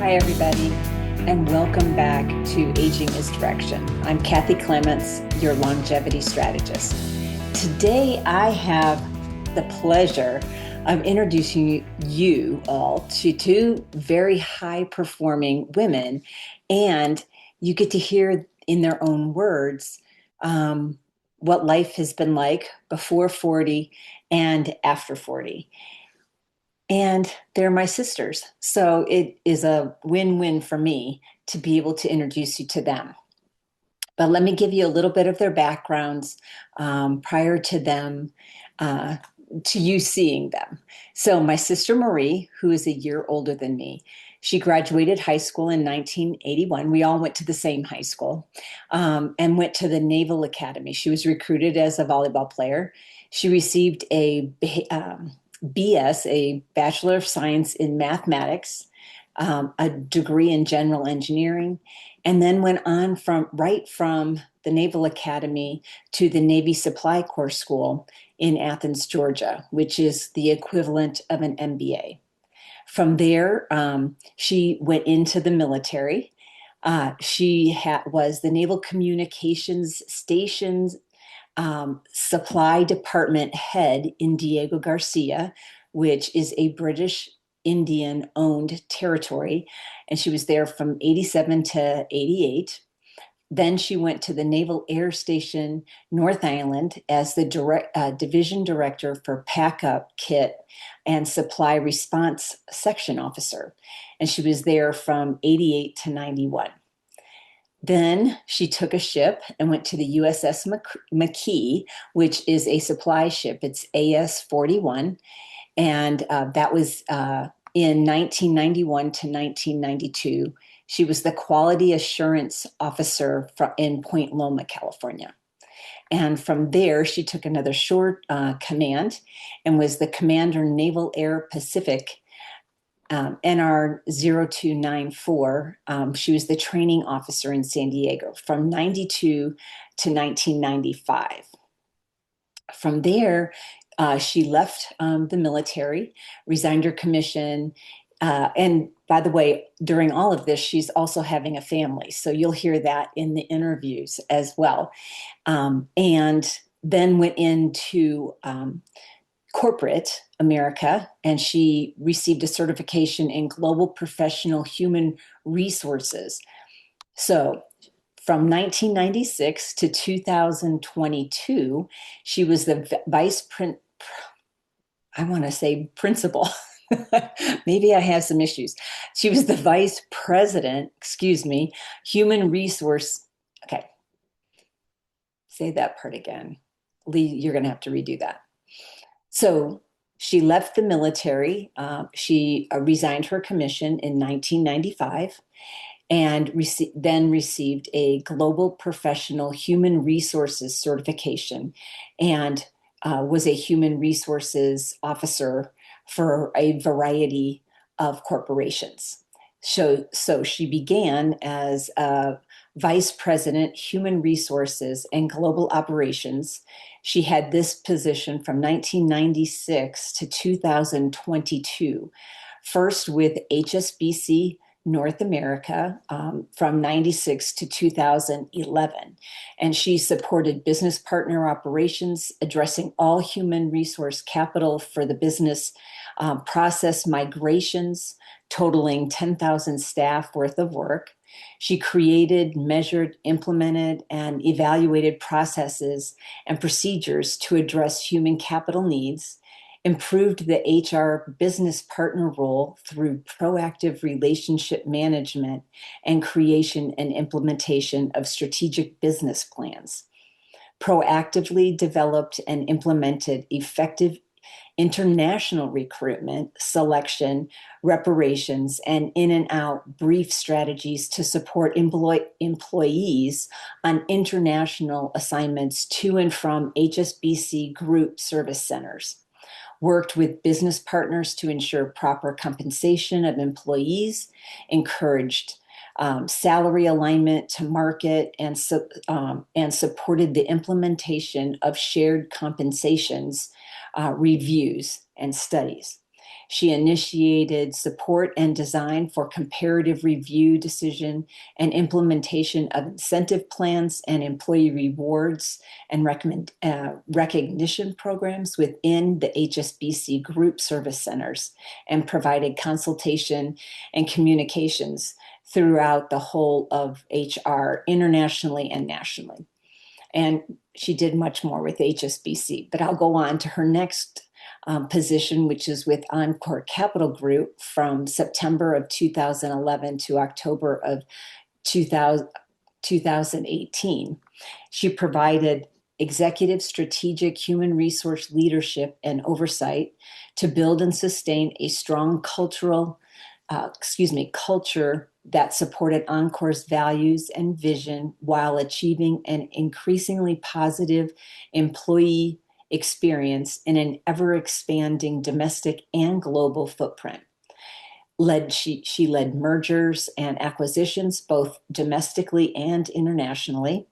Hi, everybody, and welcome back to Aging is Direction. I'm Kathy Clements, your longevity strategist. Today, I have the pleasure of introducing you all to two very high-performing women, and you get to hear in their own words what life has been like before 40 and after 40. And they're my sisters. So it is a win-win for me to be able to introduce you to them. But let me give you a little bit of their backgrounds prior to them, uh, to you seeing them. So my sister Marie, who is a year older than me, she graduated high school in 1981. We all went to the same high school and went to the Naval Academy. She was recruited as a volleyball player. She received a BS, a Bachelor of Science in Mathematics, a degree in General Engineering, and then went on from the Naval Academy to the Navy Supply Corps School in Athens, Georgia, which is the equivalent of an MBA. From there, she went into the military. Was the Naval Communications Stations Supply Department head in Diego Garcia, which is a British Indian owned territory. And she was there from 87 to 88. Then she went to the Naval Air Station North Island as the division director for Pack Up Kit and Supply Response Section Officer. And she was there from 88 to 91. Then she took a ship and went to the USS McKee, which is a supply ship. It's AS 41. And that was in 1991 to 1992. She was the quality assurance officer in Point Loma, California. And from there, she took another short command and was the commander Naval Air Pacific, NR 0294. She was the training officer in San Diego from 92 to 1995. From there, she left the military, resigned her commission. And by the way, during all of this, she's also having a family. So you'll hear that in the interviews as well. And then went into corporate America, and she received a certification in global professional human resources. So from 1996 to 2022, she was the I want to say principal. Maybe I have some issues. She was the vice president, human resource. Okay. Say that part again. Lee, you're going to have to redo that. So she left the military. She resigned her commission in 1995 and then received a global professional human resources certification and was a human resources officer for a variety of corporations. So she began as a vice president, human resources and global operations. She had this position from 1996 to 2022, first with HSBC North America from 96 to 2011. And she supported business partner operations, addressing all human resource capital for the business process migrations, totaling 10,000 staff worth of work. She created, measured, implemented, and evaluated processes and procedures to address human capital needs, improved the HR business partner role through proactive relationship management and creation and implementation of strategic business plans, proactively developed and implemented effective international recruitment, selection, reparations, and in and out brief strategies to support employees on international assignments to and from HSBC Group service centers. Worked with business partners to ensure proper compensation of employees, encouraged salary alignment to market, and supported the implementation of shared compensations reviews and studies. She initiated support and design for comparative review decision and implementation of incentive plans and employee rewards and recognition programs within the HSBC Group Service Centers, and provided consultation and communications throughout the whole of HR internationally and nationally. And she did much more with HSBC, but I'll go on to her next position, which is with Encore Capital Group from September of 2011 to October of 2018. She provided executive strategic human resource leadership and oversight to build and sustain a strong culture that supported Encore's values and vision while achieving an increasingly positive employee experience in an ever-expanding domestic and global footprint. She led mergers and acquisitions, both domestically and internationally.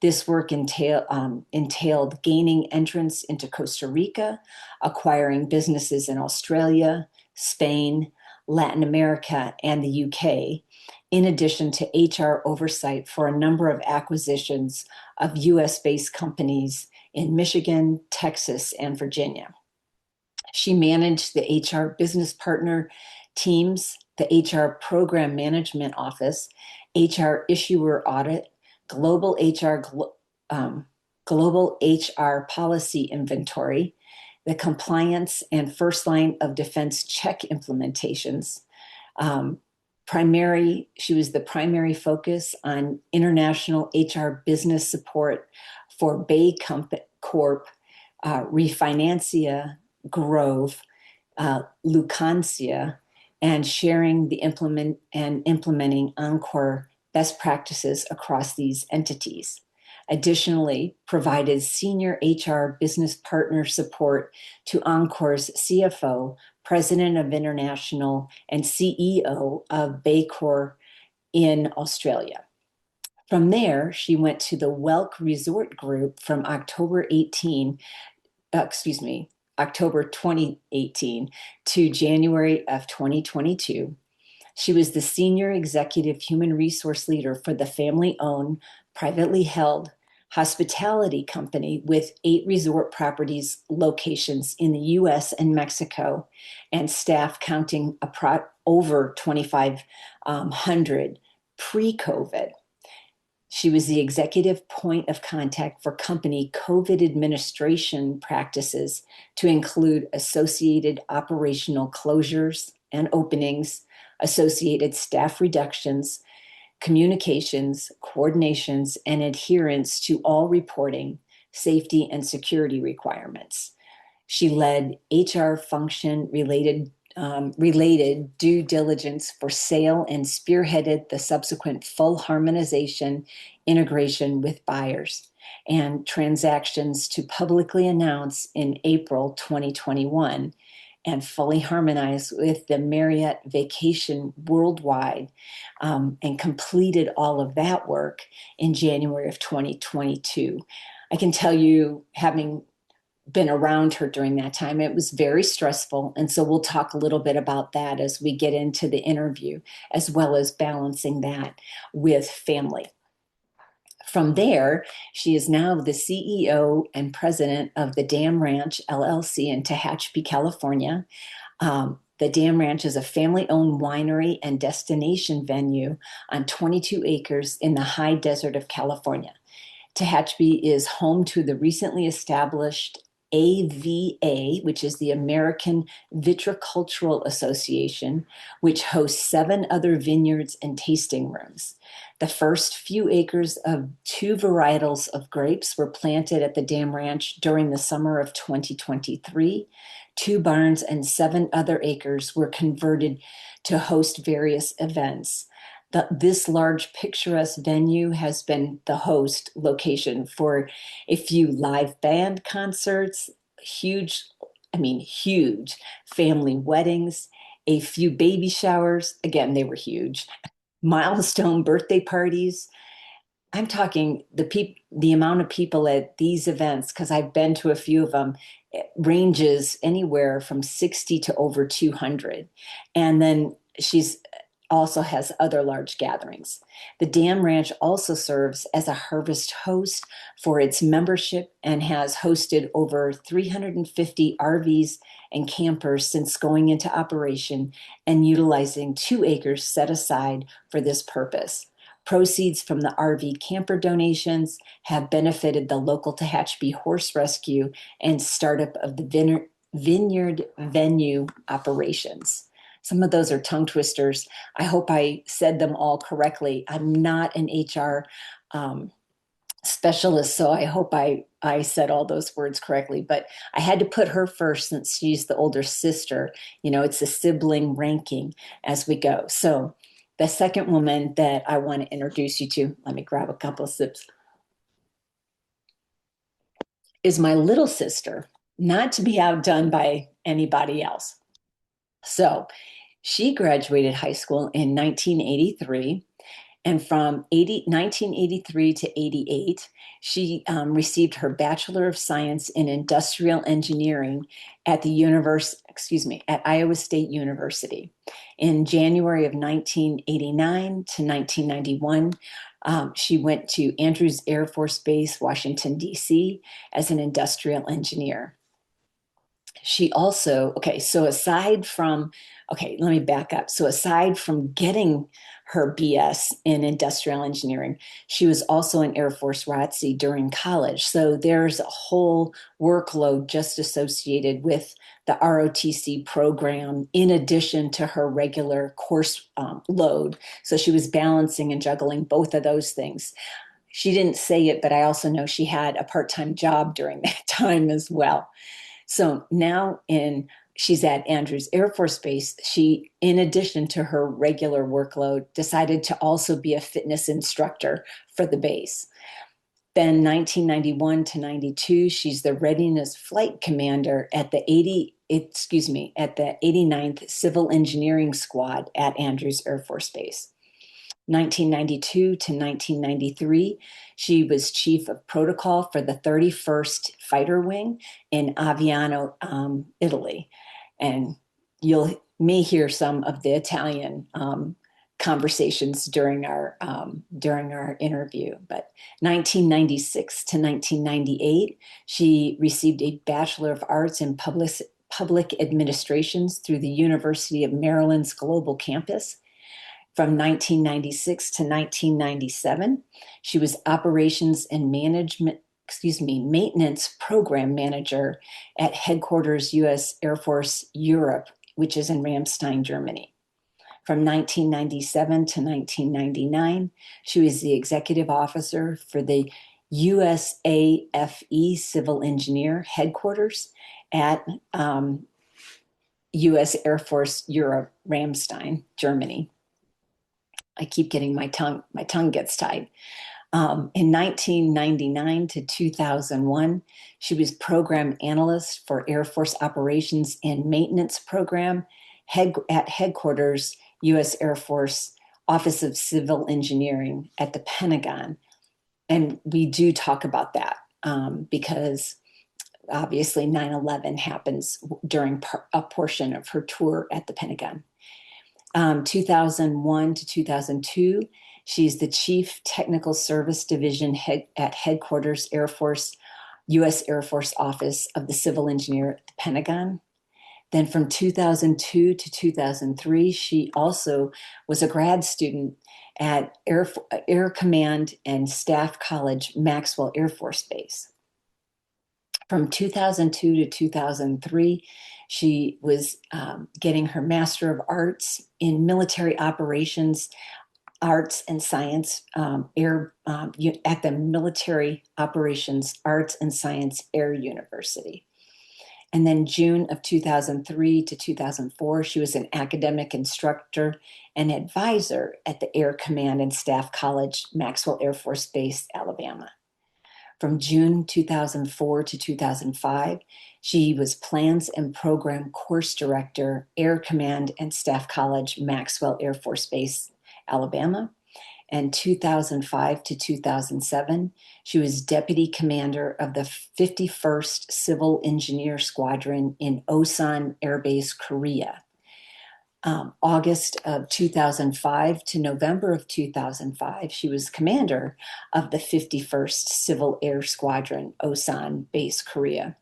This work entailed gaining entrance into Costa Rica, acquiring businesses in Australia, Spain, Latin America, and the UK, in addition to HR oversight for a number of acquisitions of US-based companies in Michigan, Texas, and Virginia. She managed the HR business partner teams, the HR program management office, HR issuer audit, global HR policy inventory, the compliance and first line of defense check implementations. She was the primary focus on international HR business support for Bay Corp, Refinancia, Grove, Lucancia, and sharing the implementing Encore best practices across these entities. Additionally, provided senior HR business partner support to Encore's CFO, President of International, and CEO of Baycor in Australia. From there, she went to the Welk Resort Group from October 2018 to January of 2022. She was the senior executive human resource leader for the family-owned, privately held hospitality company with 8 resort properties locations in the US and Mexico, and staff counting over 2,500 pre-COVID. She was the executive point of contact for company COVID administration practices to include associated operational closures and openings, associated staff reductions, communications, coordinations, and adherence to all reporting, safety, and security requirements. She led HR function related due diligence for sale and spearheaded the subsequent full harmonization integration with buyers and transactions to publicly announce in April 2021 and fully harmonize with the Marriott Vacation Worldwide, and completed all of that work in January of 2022. I can tell you, having been around her during that time, it was very stressful. And so we'll talk a little bit about that as we get into the interview, as well as balancing that with family. From there, she is now the CEO and president of the Dam Ranch LLC in Tehachapi, California. The Dam Ranch is a family-owned winery and destination venue on 22 acres in the high desert of California. Tehachapi is home to the recently established AVA, which is the American Viticultural Association, which hosts 7 other vineyards and tasting rooms. The first few acres of 2 varietals of grapes were planted at the Dam Ranch during the summer of 2023. 2 barns and 7 other acres were converted to host various events. This large picturesque venue has been the host location for a few live band concerts, huge family weddings, a few baby showers, again, they were huge, milestone birthday parties, I'm talking the amount of people at these events, because I've been to a few of them, it ranges anywhere from 60 to over 200. And then she's also has other large gatherings. The Dam Ranch also serves as a harvest host for its membership and has hosted over 350 RVs and campers since going into operation and utilizing 2 acres set aside for this purpose. Proceeds from the RV camper donations have benefited the local Tehachapi Horse Rescue and startup of the Vineyard Venue operations. Some of those are tongue twisters. I hope I said them all correctly. I'm not an HR specialist, so I hope I said all those words correctly. But I had to put her first since she's the older sister. You know, it's a sibling ranking as we go. So the second woman that I want to introduce you to, let me grab a couple of sips, is my little sister, not to be outdone by anybody else. So she graduated high school in 1983. And from 1983 to 88, she received her Bachelor of Science in Industrial Engineering at at Iowa State University. In January of 1989 to 1991, she went to Andrews Air Force Base, Washington, D.C., as an industrial engineer. She also, let me back up. So aside from getting her BS in industrial engineering, she was also an Air Force ROTC during college. So there's a whole workload just associated with the ROTC program in addition to her regular course load. So she was balancing and juggling both of those things. She didn't say it, but I also know she had a part-time job during that time as well. So now she's at Andrews Air Force Base. She, in addition to her regular workload, decided to also be a fitness instructor for the base. Then 1991 to 92, she's the readiness flight commander at the 89th Civil Engineering Squad at Andrews Air Force Base. 1992 to 1993, she was chief of protocol for the 31st Fighter Wing in Aviano, Italy. And you may hear some of the Italian conversations during our interview. But 1996 to 1998, she received a Bachelor of Arts in Public Administrations through the University of Maryland's Global Campus. From 1996 to 1997, she was operations and maintenance program manager at headquarters U.S. Air Force Europe, which is in Ramstein, Germany. From 1997 to 1999, she was the executive officer for the USAFE Civil Engineer headquarters at U.S. Air Force Europe, Ramstein, Germany. I keep getting my tongue gets tied. In 1999 to 2001, she was program analyst for Air Force Operations and Maintenance Program at headquarters, U.S. Air Force Office of Civil Engineering at the Pentagon. And we do talk about that because obviously 9/11 happens during a portion of her tour at the Pentagon. 2001 to 2002, she's the Chief Technical Service Division at Headquarters Air Force, U.S. Air Force Office of the Civil Engineer at the Pentagon. Then from 2002 to 2003, she also was a grad student at Air Command and Staff College, Maxwell Air Force Base. From 2002 to 2003, she was getting her Master of Arts in Military Operations, Arts and Science at the Military Operations Arts and Science Air University. And then June of 2003 to 2004, she was an academic instructor and advisor at the Air Command and Staff College, Maxwell Air Force Base, Alabama. From June 2004 to 2005, she was Plans and Program Course Director, Air Command and Staff College, Maxwell Air Force Base, Alabama. And 2005 to 2007, she was deputy commander of the 51st Civil Engineer Squadron in Osan Air Base, Korea. August of 2005 to November of 2005, she was commander of the 51st Civil Air Squadron, Osan Base, Korea.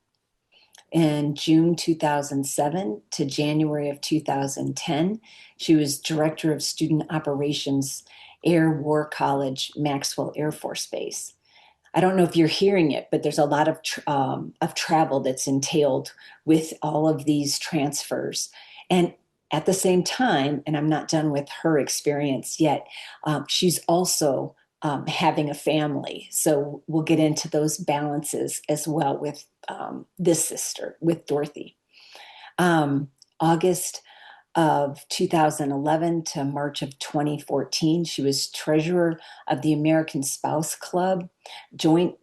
In June 2007 to January of 2010, she was director of student operations, Air War College, Maxwell Air Force Base. I don't know if you're hearing it, but there's a lot of travel that's entailed with all of these transfers. And at the same time, and I'm not done with her experience yet, she's also having a family. So we'll get into those balances as well with this sister, with Dorothy. August of 2011 to March of 2014, she was treasurer of the American Spouse Club, Joint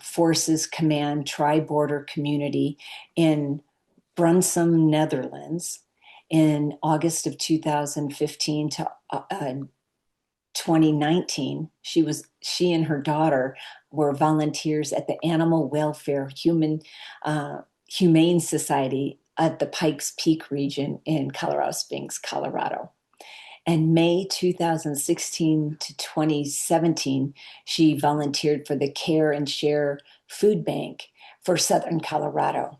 Forces Command Tri-Border Community in Brunsum, Netherlands. In August of 2015 to 2019, she and her daughter were volunteers at the Animal Welfare Humane Society at the Pikes Peak region in Colorado Springs, Colorado. And May 2016 to 2017, she volunteered for the Care and Share Food Bank for Southern Colorado.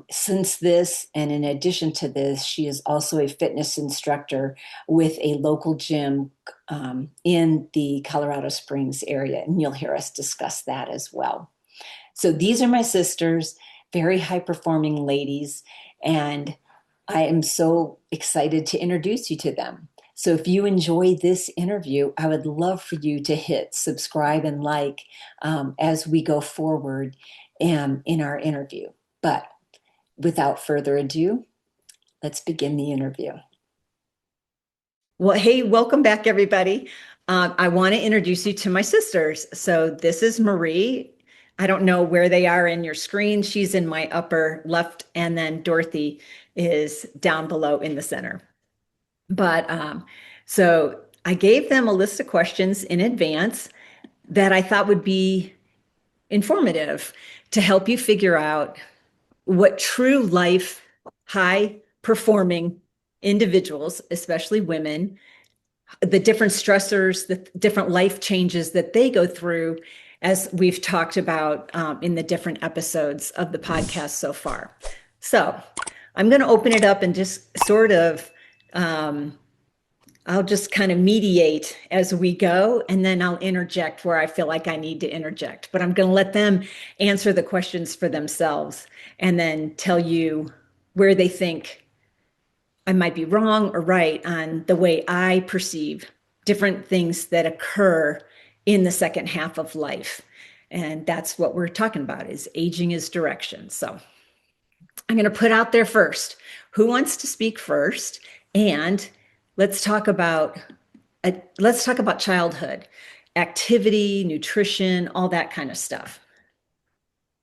Since this, and in addition to this, she is also a fitness instructor with a local gym in the Colorado Springs area, and you'll hear us discuss that as well. So these are my sisters, very high-performing ladies, and I am so excited to introduce you to them. So if you enjoy this interview, I would love for you to hit subscribe and like as we go forward in our interview. But without further ado, let's begin the interview. Well, hey, welcome back, everybody. I want to introduce you to my sisters. So this is Marie. I don't know where they are in your screen. She's in my upper left, and then Dorothy is down below in the center. But so I gave them a list of questions in advance that I thought would be informative to help you figure out what true life, high performing individuals, especially women, the different stressors, the different life changes that they go through, as we've talked about in the different episodes of the podcast so far. So I'm going to open it up and just sort of, I'll just kind of mediate as we go, and then I'll interject where I feel like I need to interject. But I'm going to let them answer the questions for themselves and then tell you where they think I might be wrong or right on the way I perceive different things that occur in the second half of life. And that's what we're talking about, is aging is direction. So I'm going to put out there first, who wants to speak first? And let's talk about childhood, activity, nutrition, all that kind of stuff.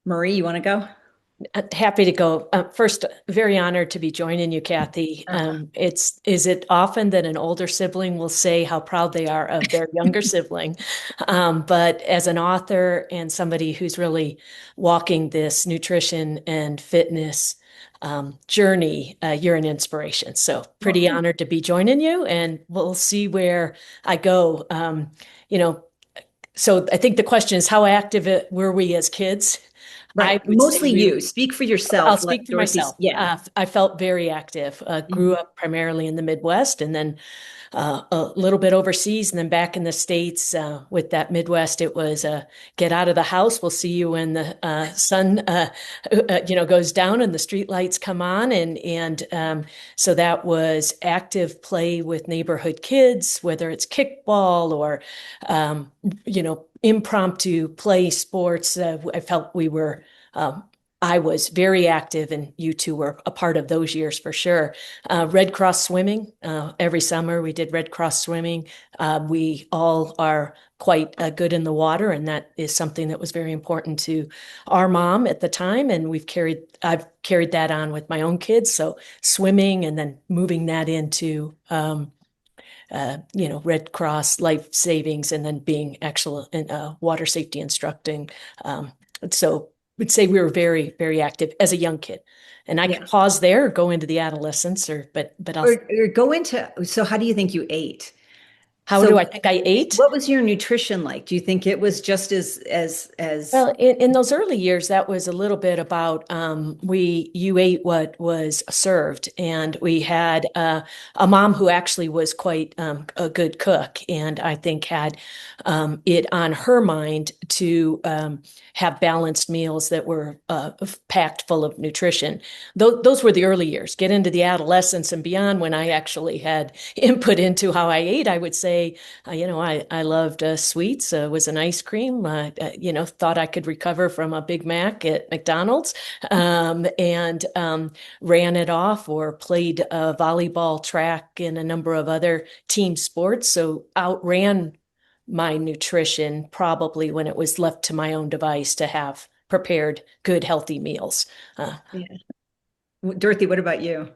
Marie, you want to go? Happy to go. First, very honored to be joining you, Kathy. Is it often that an older sibling will say how proud they are of their younger sibling? But as an author and somebody who's really walking this nutrition and fitness journey, you're an inspiration. So pretty honored to be joining you, and we'll see where I go. So I think the question is, how active were we as kids? Right. Mostly you. Speak for yourself. I'll speak for myself. Yeah. I felt very active. Grew up primarily in the Midwest, and then a little bit overseas, and then back in the States. With that Midwest, it was get out of the house. We'll see you when the sun goes down and the street lights come on, and so that was active play with neighborhood kids, whether it's kickball or impromptu play sports. I felt I was very active, and you two were a part of those years for sure. Red Cross swimming, every summer we did Red Cross swimming. We all are quite good in the water, and that is something that was very important to our mom at the time. And I've carried that on with my own kids. So swimming, and then moving that into Red Cross life savings, and then being excellent in water safety instructing. So would say we were very, very active as a young kid. And I could Yeah. pause there or go into the adolescence, but I'll. Or go into, so how do you think you ate? How do So I think I ate? what was your nutrition like? Do you think it was just as Well, in those early years, that was a little bit about you ate what was served, and we had a mom who actually was quite a good cook, and I think had it on her mind to have balanced meals that were packed full of nutrition. Those were the early years. Get into the adolescence and beyond, when I actually had input into how I ate, I would say, I loved sweets, was an ice cream, thought I could recover from a Big Mac at McDonald's, and ran it off or played volleyball, track, and a number of other team sports. So outran my nutrition probably when it was left to my own device to have prepared good, healthy meals. Uh, yeah. Dorothy, what about you?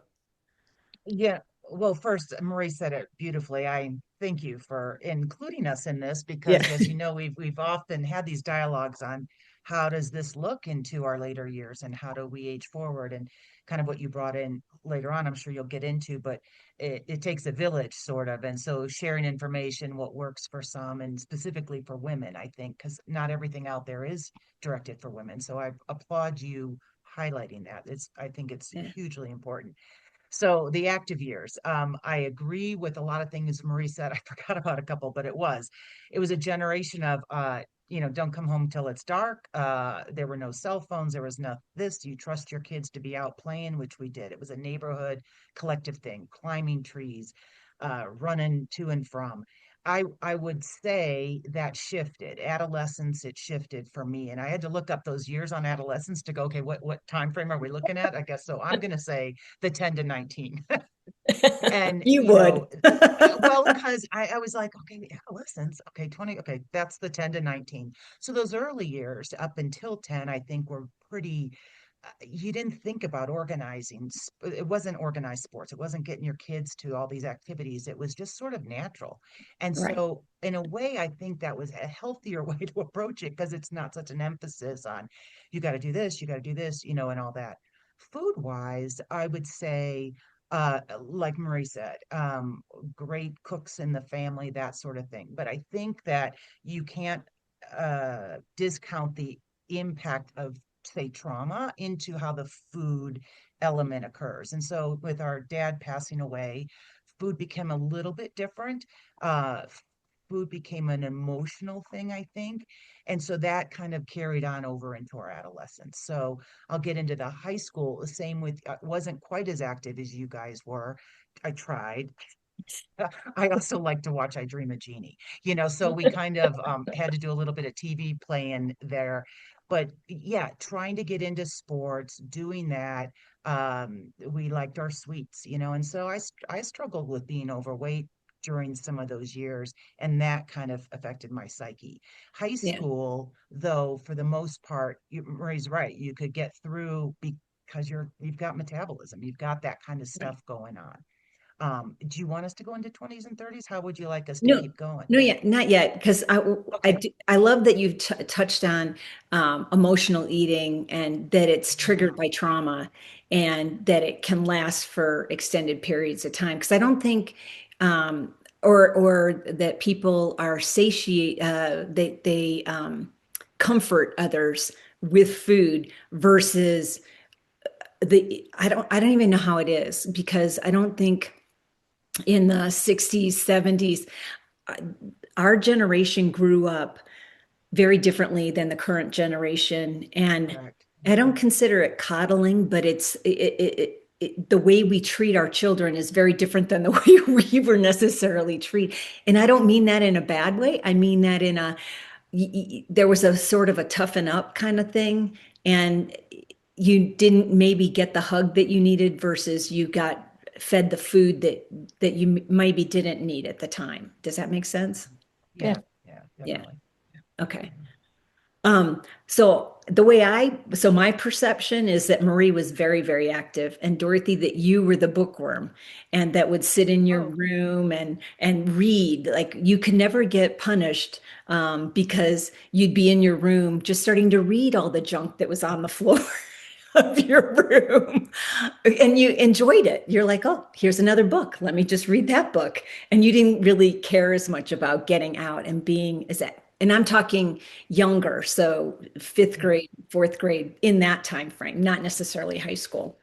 Yeah, well, first, Marie said it beautifully. I thank you for including us in this Yeah. because, as you know, we've often had these dialogues on how does this look into our later years and how do we age forward, and kind of what you brought in later on, I'm sure you'll get into, but it takes a village sort of. And so sharing information, what works for some and specifically for women, I think, because not everything out there is directed for women. So I applaud you highlighting that. I think it's Yeah. hugely important. So the active years, I agree with a lot of things Marie said. I forgot about a couple, but it was a generation of, don't come home till it's dark. There were no cell phones. There was no this. You trust your kids to be out playing, which we did. It was a neighborhood collective thing, climbing trees, running to and from. I would say that shifted. Adolescence, it shifted for me. And I had to look up those years on adolescence to go, okay, what time frame are we looking at? I guess so. I'm gonna say the 10 to 19. And You would. well, because I was like, okay, adolescence, okay, 20, okay, that's the 10 to 19. So those early years up until 10, I think were pretty, you didn't think about organizing. It wasn't organized sports. It wasn't getting your kids to all these activities. It was just sort of natural. And Right. so, in a way, I think that was a healthier way to approach it because it's not such an emphasis on you got to do this, you got to do this, and all that. Food wise, I would say, like Marie said, great cooks in the family, that sort of thing. But I think that you can't discount the impact of, say, trauma into how the food element occurs. And so, with our dad passing away, food became a little bit different. Uh, Food became an emotional thing, I think. And so that kind of carried on over into our adolescence. So I'll get into the high school, the same with, wasn't quite as active as you guys were. I tried. I also like to watch I Dream of Jeannie, so we kind of had to do a little bit of TV playing there. But yeah, trying to get into sports, doing that. We liked our sweets, and so I struggled with being overweight during some of those years, and that kind of affected my psyche. High Yeah. school, though, for the most part, Marie's right, you could get through because you've got metabolism, you've got that kind of Right. stuff going on. Do you want us to go into 20s and 30s? How would you like us to No, keep going? no, yeah, not yet. Because Okay. I love that you've t touched on emotional eating and that it's Yeah. triggered by trauma and that it can last for extended periods of time. Because I don't think, or that people are satiate, they comfort others with food versus I don't even know how it is because I don't think in the 60s, 70s our generation grew up very differently than the current generation. And Correct. I don't Mhm. consider it coddling, but the way we treat our children is very different than the way we were necessarily treated. And I don't mean that in a bad way. I mean that in there was a sort of a toughen up kind of thing. And you didn't maybe get the hug that you needed versus you got fed the food that you maybe didn't need at the time. Does that make sense? Yeah. Yeah. Yeah, Yeah. definitely. Okay. Mhm. So the way so my perception is that Marie was very, very active, and Dorothy, that you were the bookworm, and that would sit in your Oh, room and read. Like you could never get punished, because you'd be in your room just starting to read all the junk that was on the floor of your room, and you enjoyed it. You're like, oh, here's another book. Let me just read that book. And you didn't really care as much about getting out and being as that. And I'm talking younger, so fifth yeah, grade, fourth grade, in that time frame, not necessarily high school.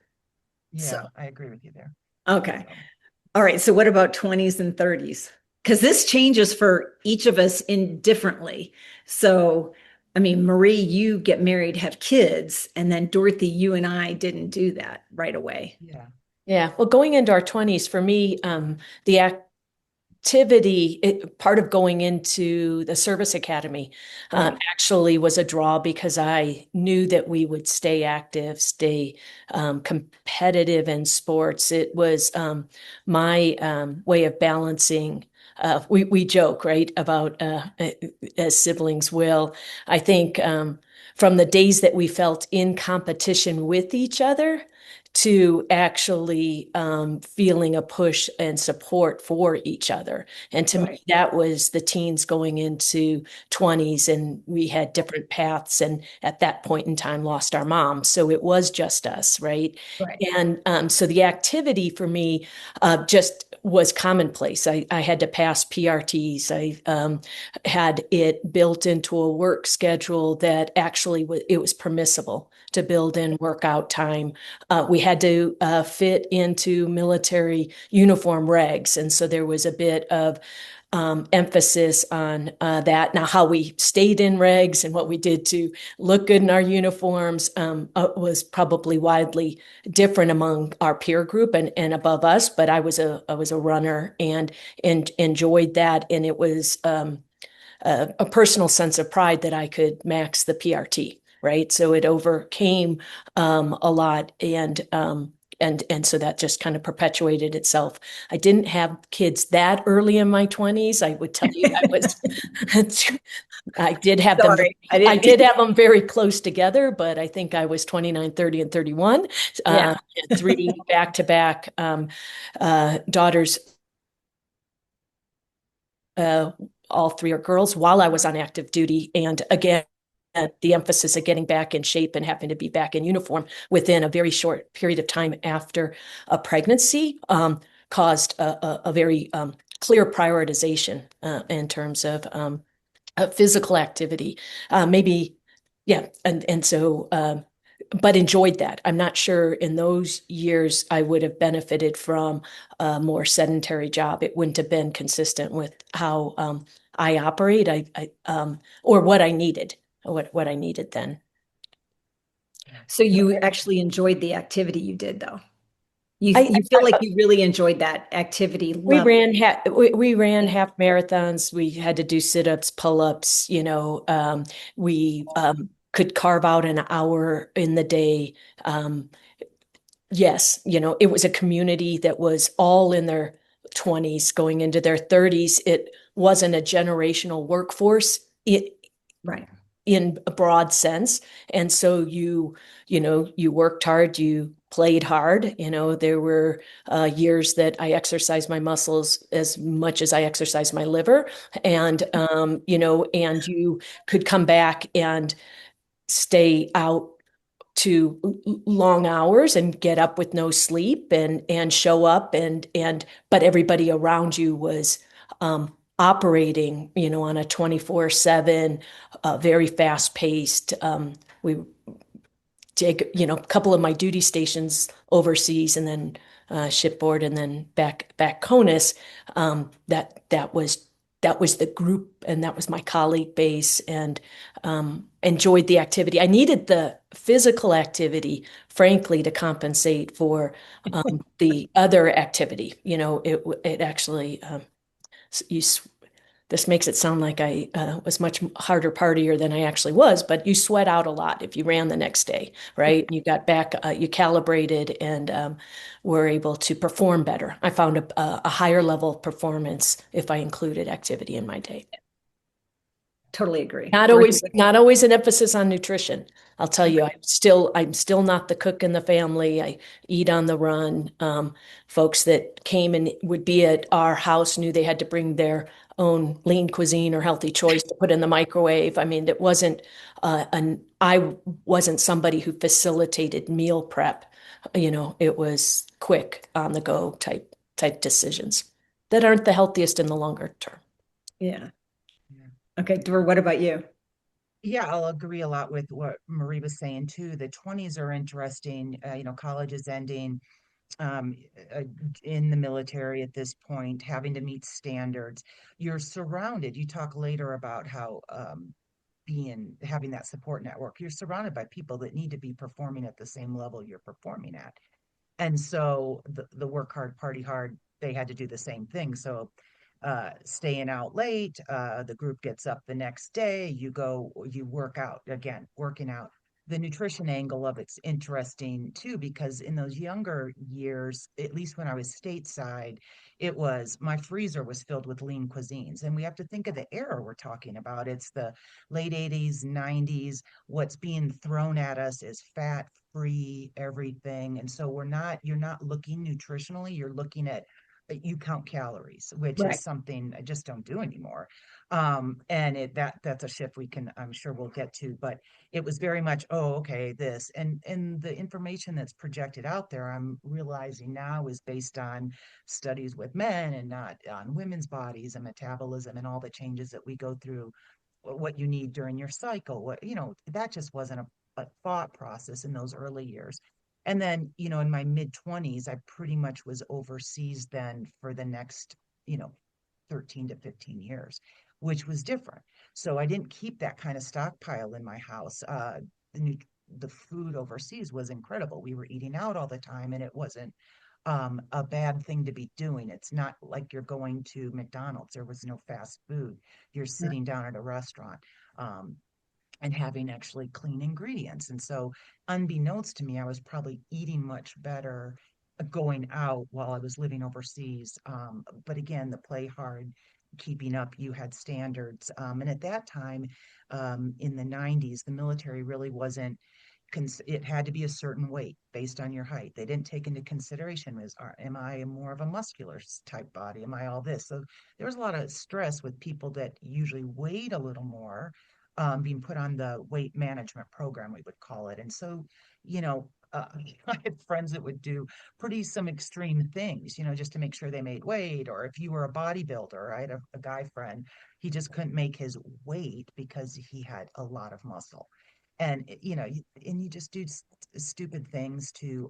So, yeah, I agree with you there. okay. So, All right. So what about 20s and 30s? Because this changes for each of us indifferently. So, I mean, Marie, you get married, have kids, and then Dorothy, you and I didn't do that right away. yeah, Yeah. Well, going into our 20s, for me, the activity, part of going into the service academy, Right. actually was a draw because I knew that we would stay active, stay competitive in sports. It was my way of balancing. We joke, right, about as siblings will. I think from the days that we felt in competition with each other to actually feeling a push and support for each other. And to Right. me, that was the teens going into 20s, and we had different paths. And at that point in time, lost our mom. So it was just us, right? Right. And so the activity for me just was commonplace. I had to pass PRTs. I had it built into a work schedule that actually it was permissible to build in workout time. We had to fit into military uniform regs. And so there was a bit of emphasis on that. Now, how we stayed in regs and what we did to look good in our uniforms was probably widely different among our peer group and above us. But I was a runner and enjoyed that, and it was a personal sense of pride that I could max the PRT, right? So it overcame a lot, and so that just kind of perpetuated itself. I didn't have kids that early in my 20s. I would tell you I was I did have them Sorry, I I didn't did mean. have them very close together, but I think I was 29, 30, and 31. Yeah. Three back-to-back daughters, uh, all three are girls, while I was on active duty. And again, the emphasis of getting back in shape and having to be back in uniform within a very short period of time after a pregnancy caused a very clear prioritization in terms of physical activity. Maybe, yeah, and so but enjoyed that. I'm not sure in those years I would have benefited from a more sedentary job. It wouldn't have been consistent with how I operate. Or what I needed, what I needed then. yeah. So No, you I agree. actually enjoyed the activity you did, though. I, You feel like you really enjoyed that activity we level. ran we ran half marathons. We had to do sit-ups, pull-ups, we could carve out an hour in the day. Um, yes, it was a community that was all in their 20s going into their 30s. It wasn't a generational workforce Right. in a broad sense. And so you worked hard, you played hard. There were years that I exercised my muscles as much as I exercised my liver. And you could come back and stay out to long hours and get up with no sleep and show up and but everybody around you was operating on a 24/7 very fast paced. We take a couple of my duty stations overseas and then shipboard and then back CONUS. That was the group and that was my colleague base, and enjoyed the activity. I needed the physical activity, frankly, to compensate for the other activity. It actually you this makes it sound like I was much harder partier than I actually was, but you sweat out a lot if you ran the next day, right? You got back, you calibrated, and were able to perform better. I found a higher level of performance if I included activity in my day. totally agree. Not always an emphasis on nutrition. I'll tell you, I'm still not the cook in the family. I eat on the run. Folks that came and would be at our house knew they had to bring their own lean cuisine or healthy choice to put in the microwave. I mean, I wasn't somebody who facilitated meal prep. It was quick on the go type decisions that aren't the healthiest in the longer term. Yeah. Yeah. Okay, Dora, what about you? Yeah, I'll agree a lot with what Marie was saying too. The 20s are interesting. College is ending, um, uh, in the military at this point, having to meet standards. You're surrounded. You talk later about how having that support network, you're surrounded by people that need to be performing at the same level you're performing at. And so the work hard, party hard, they had to do the same thing. So staying out late, the group gets up the next day, you work out again, working out. The nutrition angle of it's interesting too, because in those younger years, at least when I was stateside, my freezer was filled with lean cuisines. And we have to think of the era we're talking about. It's the late 80s, 90s. What's being thrown at us is fat free everything. And so you're not looking nutritionally, you're looking at you count calories, which Right. is something I just don't do anymore. And that's a shift I'm sure we'll get to, but it was very much, oh, okay, this and the information that's projected out there, I'm realizing now is based on studies with men and not on women's bodies and metabolism and all the changes that we go through, what you need during your cycle. That just wasn't a thought process in those early years. And then, in my mid 20s, I pretty much was overseas then for the next, you know, 13 to 15 years, which was different. So I didn't keep that kind of stockpile in my house. The, the food overseas was incredible. We were eating out all the time, and it wasn't a bad thing to be doing. It's not like you're going to McDonald's. There was no fast food. You're sitting down at a restaurant. And having actually clean ingredients. And so, unbeknownst to me, I was probably eating much better going out while I was living overseas. But again, the play hard, keeping up, you had standards. And at that time, in the 90s, the military really wasn't. It had to be a certain weight based on your height. They didn't take into consideration am I more of a muscular type body? Am I all this? So there was a lot of stress with people that usually weighed a little more, being put on the weight management program, we would call it. And so, you know, I had friends that would do some extreme things, just to make sure they made weight. Or if you were a bodybuilder, I had a guy friend, he just couldn't make his weight because he had a lot of muscle. And, and you just do stupid things to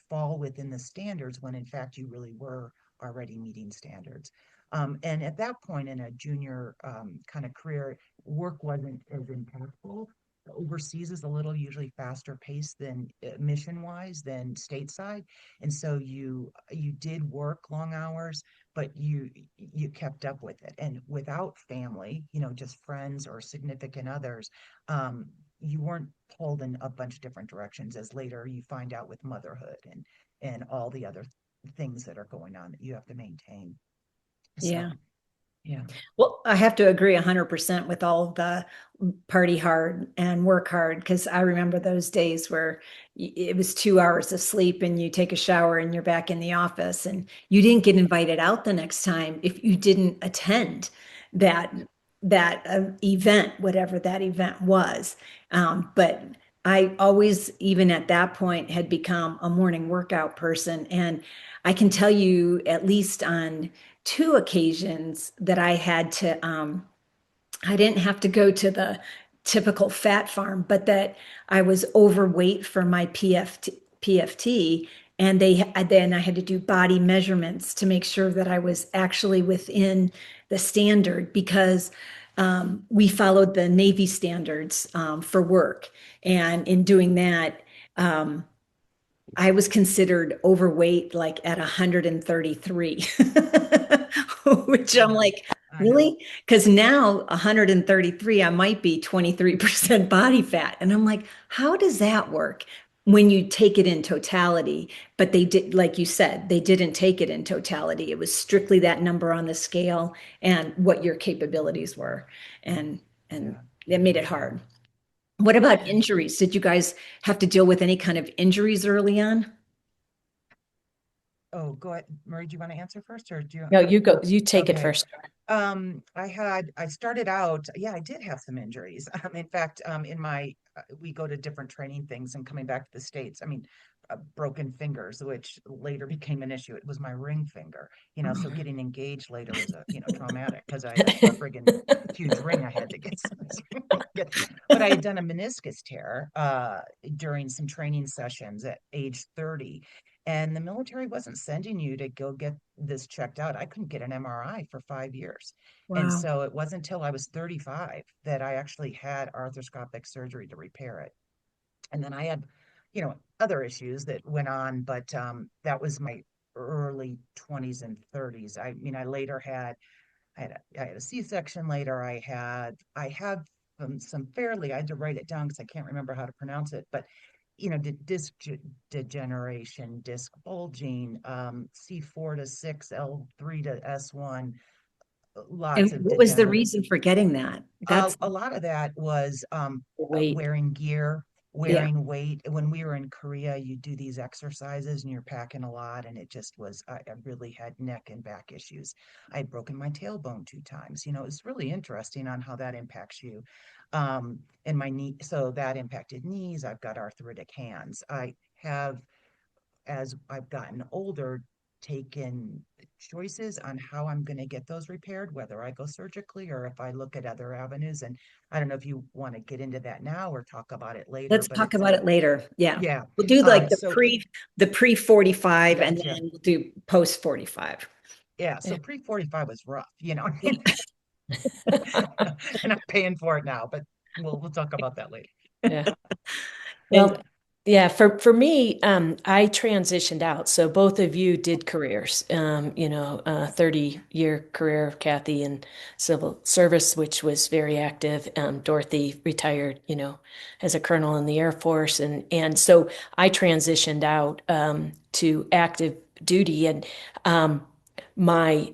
fall within the standards when in fact you really were already meeting standards. And at that point in a junior kind of career, work wasn't as impactful. Overseas is a little usually faster paced than mission wise than stateside, and so you did work long hours, but you kept up with it. And without family, just friends or significant others, you weren't pulled in a bunch of different directions, as later you find out with motherhood and all the other things that are going on that you have to maintain. So, Yeah. yeah. Well, I have to agree 100% with all the party hard and work hard, because I remember those days where it was 2 hours of sleep and you take a shower and you're back in the office, and you didn't get invited out the next time if you didn't attend that event, whatever that event was. But I always, even at that point, had become a morning workout person, and I can tell you at least on two occasions that I didn't have to go to the typical fat farm, but that I was overweight for my PFT, and then I had to do body measurements to make sure that I was actually within the standard, because we followed the Navy standards for work. And in doing that, I was considered overweight, like at 133, which I'm like, I know. really? Because now 133, I might be 23% body fat. And I'm like, how does that work when you take it in totality? But they did, like you said, they didn't take it in totality. It was strictly that number on the scale and what your capabilities were. And and it made it hard. What about injuries? Did you guys have to deal with any kind of injuries early on? Oh, go ahead. Marie, do you want to answer first or do you? No, you go, you take it Okay. first. I started out, yeah, I did have some injuries. In fact, we go to different training things and coming back to the States, broken fingers, which later became an issue. It was my ring finger, so getting engaged later was traumatic because I had a friggin' huge ring I had to get. But I had done a meniscus tear during some training sessions at age 30. And the military wasn't sending you to go get this checked out. I couldn't get an MRI for 5 years. And Wow. so it wasn't until I was 35 that I actually had arthroscopic surgery to repair it. And then I had, other issues that went on, but that was my early 20s and 30s. I later I had a C-section later. I have some fairly, I had to write it down because I can't remember how to pronounce it, but disc degeneration, disc bulging, C4 to 6, L3 to S1, lots And of what was the degenerative. reason for getting that? That's A lot of that was Wait. wearing gear, yeah. wearing weight. When we were in Korea, you do these exercises and you're packing a lot, and it just was, I really had neck and back issues. I'd broken my tailbone 2 times. It's really interesting on how that impacts you. And my knee, so that impacted knees. I've got arthritic hands. I have, as I've gotten older, taken choices on how I'm going to get those repaired, whether I go surgically or if I look at other avenues. And I don't know if you want to get into that now or talk about it later, Let's but talk about it later. Yeah. yeah. We'll do like So the pre 45 and gotcha. then we'll do post 45. Yeah. Yeah. So pre 45 was rough, Yeah. and I'm paying for it now, but we'll talk about that later. Yeah. And Well, yeah, for me, I transitioned out. So both of you did careers, 30-year career, Kathy, in civil service, which was very active. Dorothy retired, as a colonel in the Air Force. And so I transitioned out to active duty, and my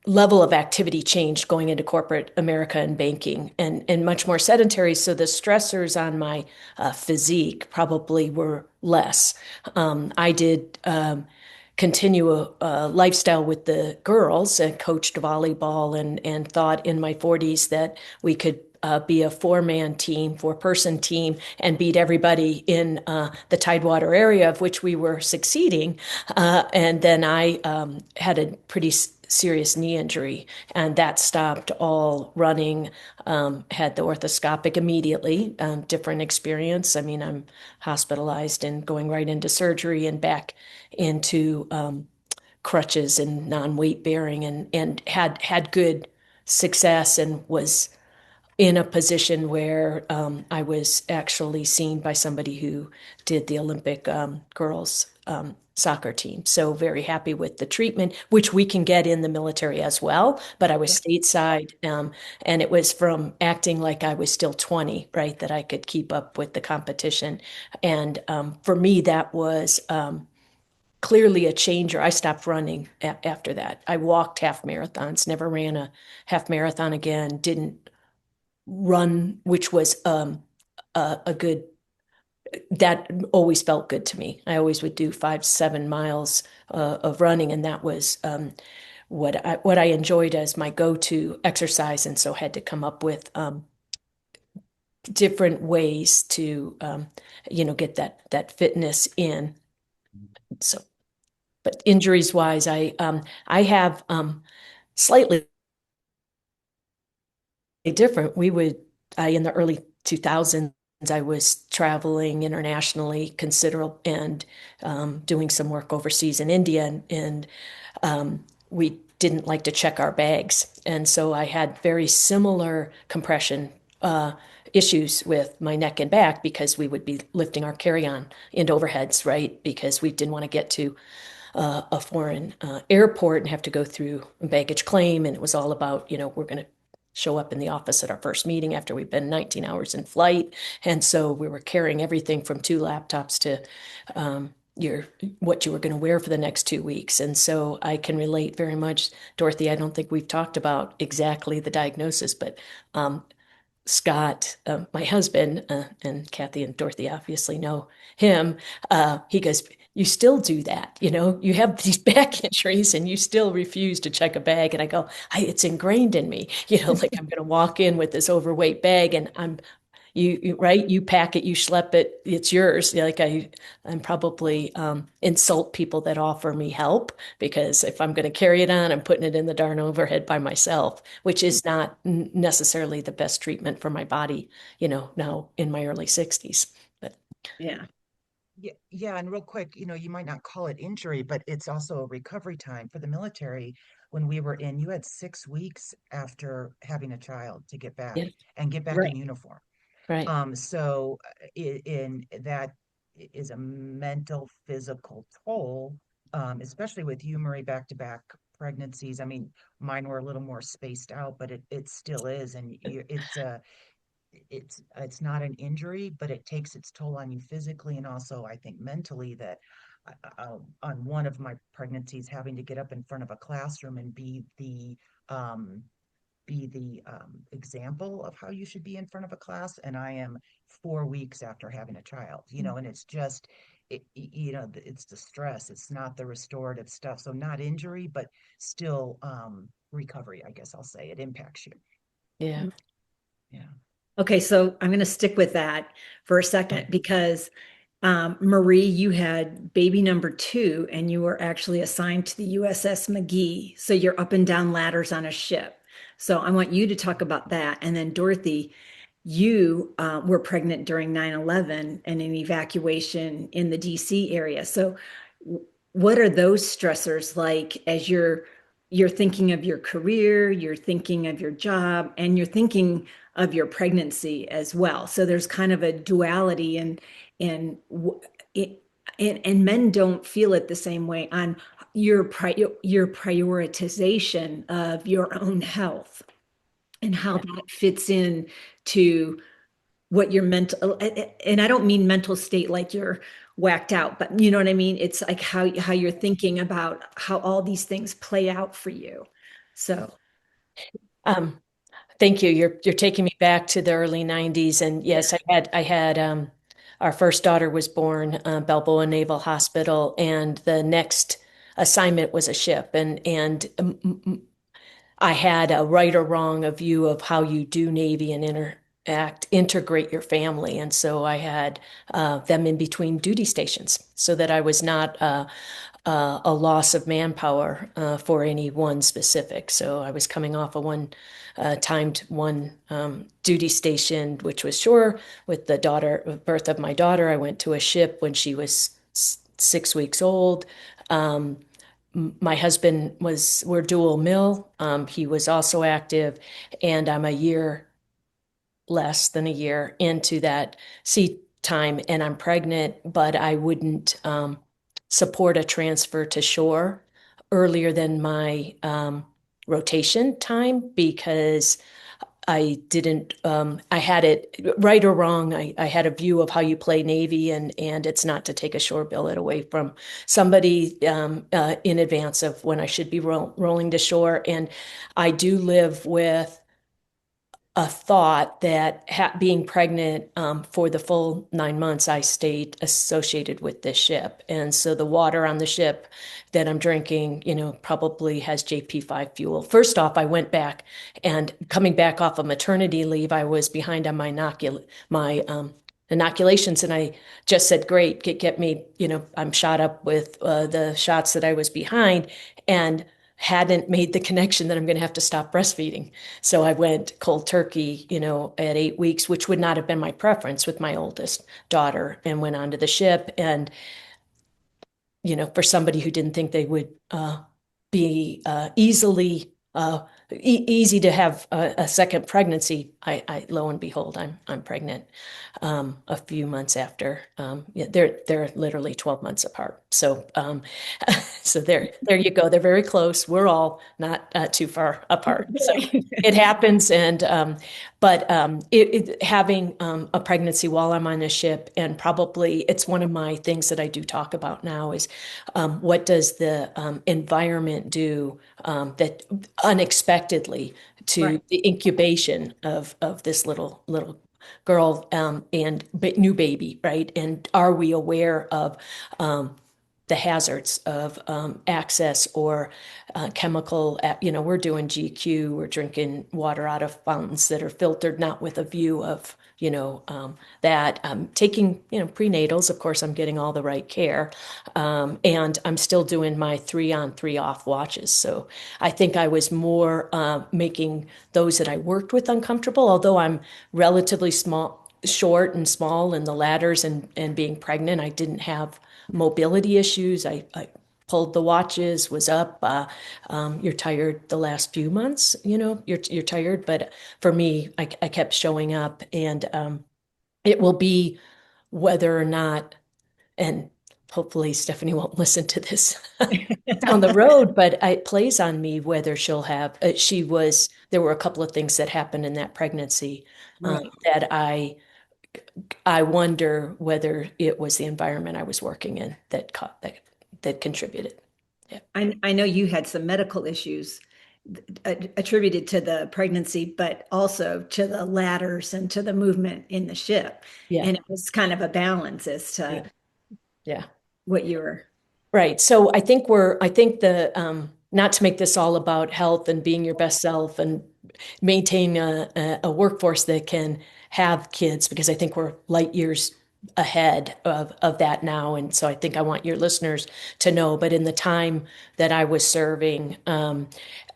level of activity changed going into corporate America and banking, and much more sedentary. So the stressors on my physique probably were less. I did continue a lifestyle with the girls and coached volleyball, and thought in my 40s that we could be a four-person team, and beat everybody in the Tidewater area, of which we were succeeding. And then I had a pretty serious knee injury, and that stopped all running. Had the orthoscopic immediately. Different experience. I'm hospitalized and going right into surgery and back into crutches and non-weight bearing, and had good success, and was in a position where I was actually seen by somebody who did the Olympic girls soccer team. So very happy with the treatment, which we can get in the military as well. But I was stateside, and it was from acting like I was still 20, right, that I could keep up with the competition. And for me, that was clearly a changer. I stopped running after that. I walked half marathons, never ran a half marathon again, didn't run, which was a good, that always felt good to me. I always would do 5-7 miles of running, and that was what I enjoyed as my go-to exercise, and so had to come up with different ways to get that fitness in. So, but injuries wise, I have slightly different. In the early 2000s, I was traveling internationally considerable, and doing some work overseas in India, and we didn't like to check our bags. And so I had very similar compression issues with my neck and back, because we would be lifting our carry-on into overheads, right? Because we didn't want to get to a foreign airport and have to go through a baggage claim. And it was all about, we're going to show up in the office at our first meeting after we've been 19 hours in flight. And so we were carrying everything from 2 laptops to what you were going to wear for the next 2 weeks. And so I can relate very much. Dorothy, I don't think we've talked about exactly the diagnosis, but Scott, my husband, and Kathy and Dorothy obviously know him, he goes, "You still do that, you have these back injuries and you still refuse to check a bag." And I go, it's ingrained in me, like I'm going to walk in with this overweight bag and right, you pack it, you schlep it, it's yours. Like I'm probably insult people that offer me help, because if I'm going to carry it on, I'm putting it in the darn overhead by myself, which is not necessarily the best treatment for my body, now in my early 60s. But Yeah. Yeah, and real quick, you might not call it injury, but it's also a recovery time for the military. When we were in, you had 6 weeks after having a child to get back yeah, and get back in Right. uniform. right. So in that is a mental, physical toll, especially with you, Marie, back-to-back pregnancies. I mean, mine were a little more spaced out, but it still is, and it's not an injury, but it takes its toll on you physically and also, I think, mentally. That on one of my pregnancies, having to get up in front of a classroom and um, be the example of how you should be in front of a class. And I am 4 weeks after having a child, and it's just, it's the stress. It's not the restorative stuff. So not injury, but still recovery, I guess I'll say. It impacts you. Yeah. Yeah. Okay, so I'm going to stick with that for a second because Marie, you had baby number two, and you were actually assigned to the USS McGee. So you're up and down ladders on a ship. So I want you to talk about that. And then Dorothy, you were pregnant during 9/11 and an evacuation in the DC area. So what are those stressors like as you're thinking of your career, you're thinking of your job, and you're thinking of your pregnancy as well. So there's kind of a duality and it, and men don't feel it the same way on your prioritization of your own health and how that fits in to what your mental, and I don't mean mental state like you're whacked out, but you know what I mean? It's like how you're thinking about how all these things play out for you. So Um, Thank you. You're taking me back to the early 90s. And yeah. yes, I had our first daughter was born Balboa Naval Hospital, and the next assignment was a ship. And I had a right or wrong a view of how you do Navy and integrate your family. And so I had them in between duty stations so that I was not a loss of manpower for any one specific. So I was coming off of one timed one duty station, which was shore with the birth of my daughter. I went to a ship when she was 6 weeks old. Um, my husband we're dual mill. He was also active, and I'm a year less than a year into that sea time, and I'm pregnant, but I wouldn't support a transfer to shore earlier than my rotation time because I had it right or wrong. I had a view of how you play Navy, and it's not to take a shore billet away from somebody in advance of when I should be rolling to shore. And I do live with a thought that being pregnant for the full 9 months, I stayed associated with this ship. And so the water on the ship that I'm drinking, probably has JP5 fuel. First off, I went back and coming back off of maternity leave, I was behind on my inoculations. And I just said, great, get me, I'm shot up with the shots that I was behind. And hadn't made the connection that I'm going to have to stop breastfeeding. So I went cold turkey, at 8 weeks, which would not have been my preference with my oldest daughter, and went onto the ship. And, for somebody who didn't think they would be easy to have a second pregnancy, I lo and behold, I'm pregnant a few months after. Yeah, they're literally 12 months apart. So so there you go. They're very close. We're all not too far apart. So it happens. And but having a pregnancy while I'm on a ship, and probably it's one of my things that I do talk about now is what does the environment do that unexpectedly to Right. the incubation of this little girl and new baby, right? And are we aware of the hazards of access or chemical, we're doing GQ, we're drinking water out of fountains that are filtered, not with a view of, that taking, prenatals, of course, I'm getting all the right care. And I'm still doing my 3 on 3 off watches. So I think I was more making those that I worked with uncomfortable, although I'm relatively short and small in the ladders and being pregnant, I didn't have mobility issues. I pulled the watches, was up. You're tired the last few months, you're tired. But for me, I kept showing up, and it will be whether or not, and hopefully Stephanie won't listen to this down the road, but it plays on me whether she'll have, there were a couple of things that happened in that pregnancy Right. that I wonder whether it was the environment I was working in that contributed. Yeah. I know you had some medical issues attributed to the pregnancy, but also to the ladders and to the movement in the ship. Yeah. And it was kind of a balance as to Yeah. what you were. Right. So I think not to make this all about health and being your best self and maintain a workforce that can have kids, because I think we're light years ahead of that now. And so I think I want your listeners to know, but in the time that I was serving,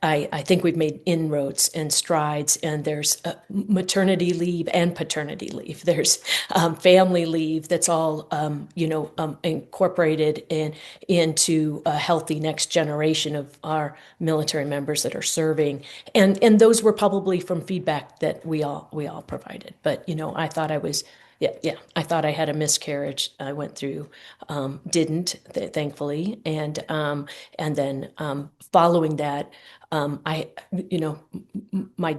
I think we've made inroads and strides, and there's maternity leave and paternity leave. There's family leave that's all, incorporated into a healthy next generation of our military members that are serving. And those were probably from feedback that we all provided. But, I thought I thought I had a miscarriage. I went through, didn't, thankfully. And then following that, my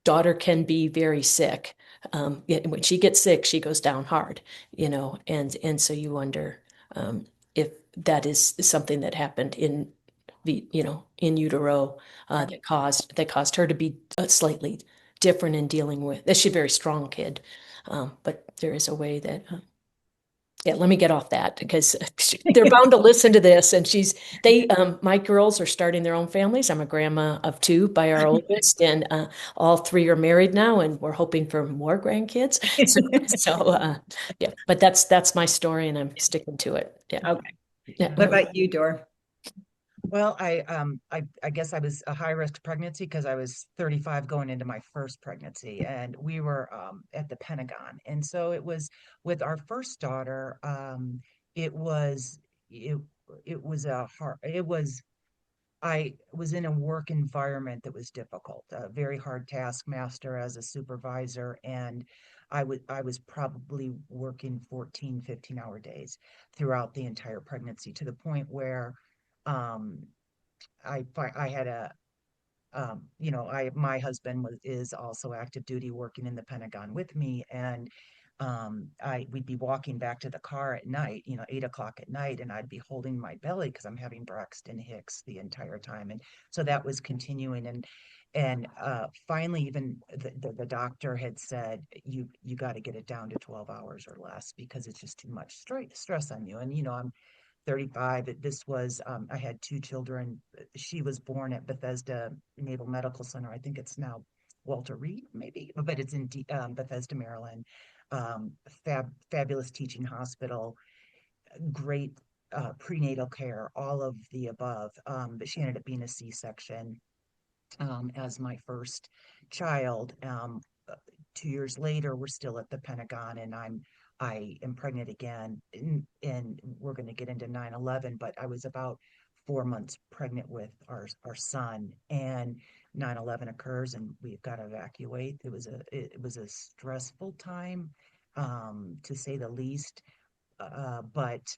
daughter can be very sick. When she gets sick, she goes down hard, and so you wonder if that is something that happened in utero that caused her to be slightly different in dealing with. She's a very strong kid, but there is a way that. Yeah, let me get off that because they're bound to listen to this. And my girls are starting their own families. I'm a grandma of 2 by our oldest, and all 3 are married now, and we're hoping for more grandkids. Yeah, but that's my story, and I'm sticking to it. Yeah. Okay. Yeah. What about you, Dor? Well, I guess I was a high risk pregnancy because I was 35 going into my first pregnancy, and we were at the Pentagon, and so it was with our first daughter. It was it it was a hard. It was I was in a work environment that was difficult, a very hard taskmaster as a supervisor, and I was probably working 14, 15-hour days throughout the entire pregnancy to the point where um I had my husband is also active duty working in the Pentagon with me, and we'd be walking back to the car at night, 8 o'clock at night, and I'd be holding my belly because I'm having Braxton Hicks the entire time, and so that was continuing, and finally, even the doctor had said, you got to get it down to 12 hours or less because it's just too much stress on you, and I'm 35. This was, I had 2 children. She was born at Bethesda Naval Medical Center. I think it's now Walter Reed, maybe, but it's in Bethesda, Maryland. Fabulous teaching hospital, great prenatal care, all of the above. But she ended up being a C-section as my first child. 2 years later, we're still at the Pentagon, and I am pregnant again, and we're going to get into 9/11, but I was about 4 months pregnant with our son, and 9/11 occurs, and we've got to evacuate. It was a stressful time, to say the least, but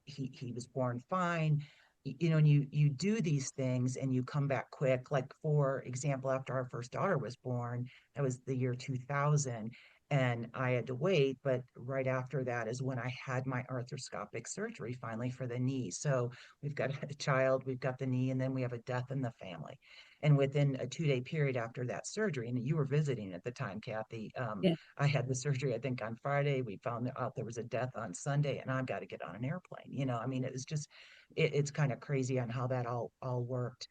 he was born fine. And you do these things and you come back quick. Like, for example, after our first daughter was born, that was the year 2000, and I had to wait. But right after that is when I had my arthroscopic surgery finally for the knee. So we've got a child, we've got the knee, and then we have a death in the family. And within a 2-day period after that surgery, and you were visiting at the time, Kathy, Yeah. I had the surgery, I think, on Friday. We found out there was a death on Sunday, and I've got to get on an airplane. I mean, it was just, it's kind of crazy on how that all worked.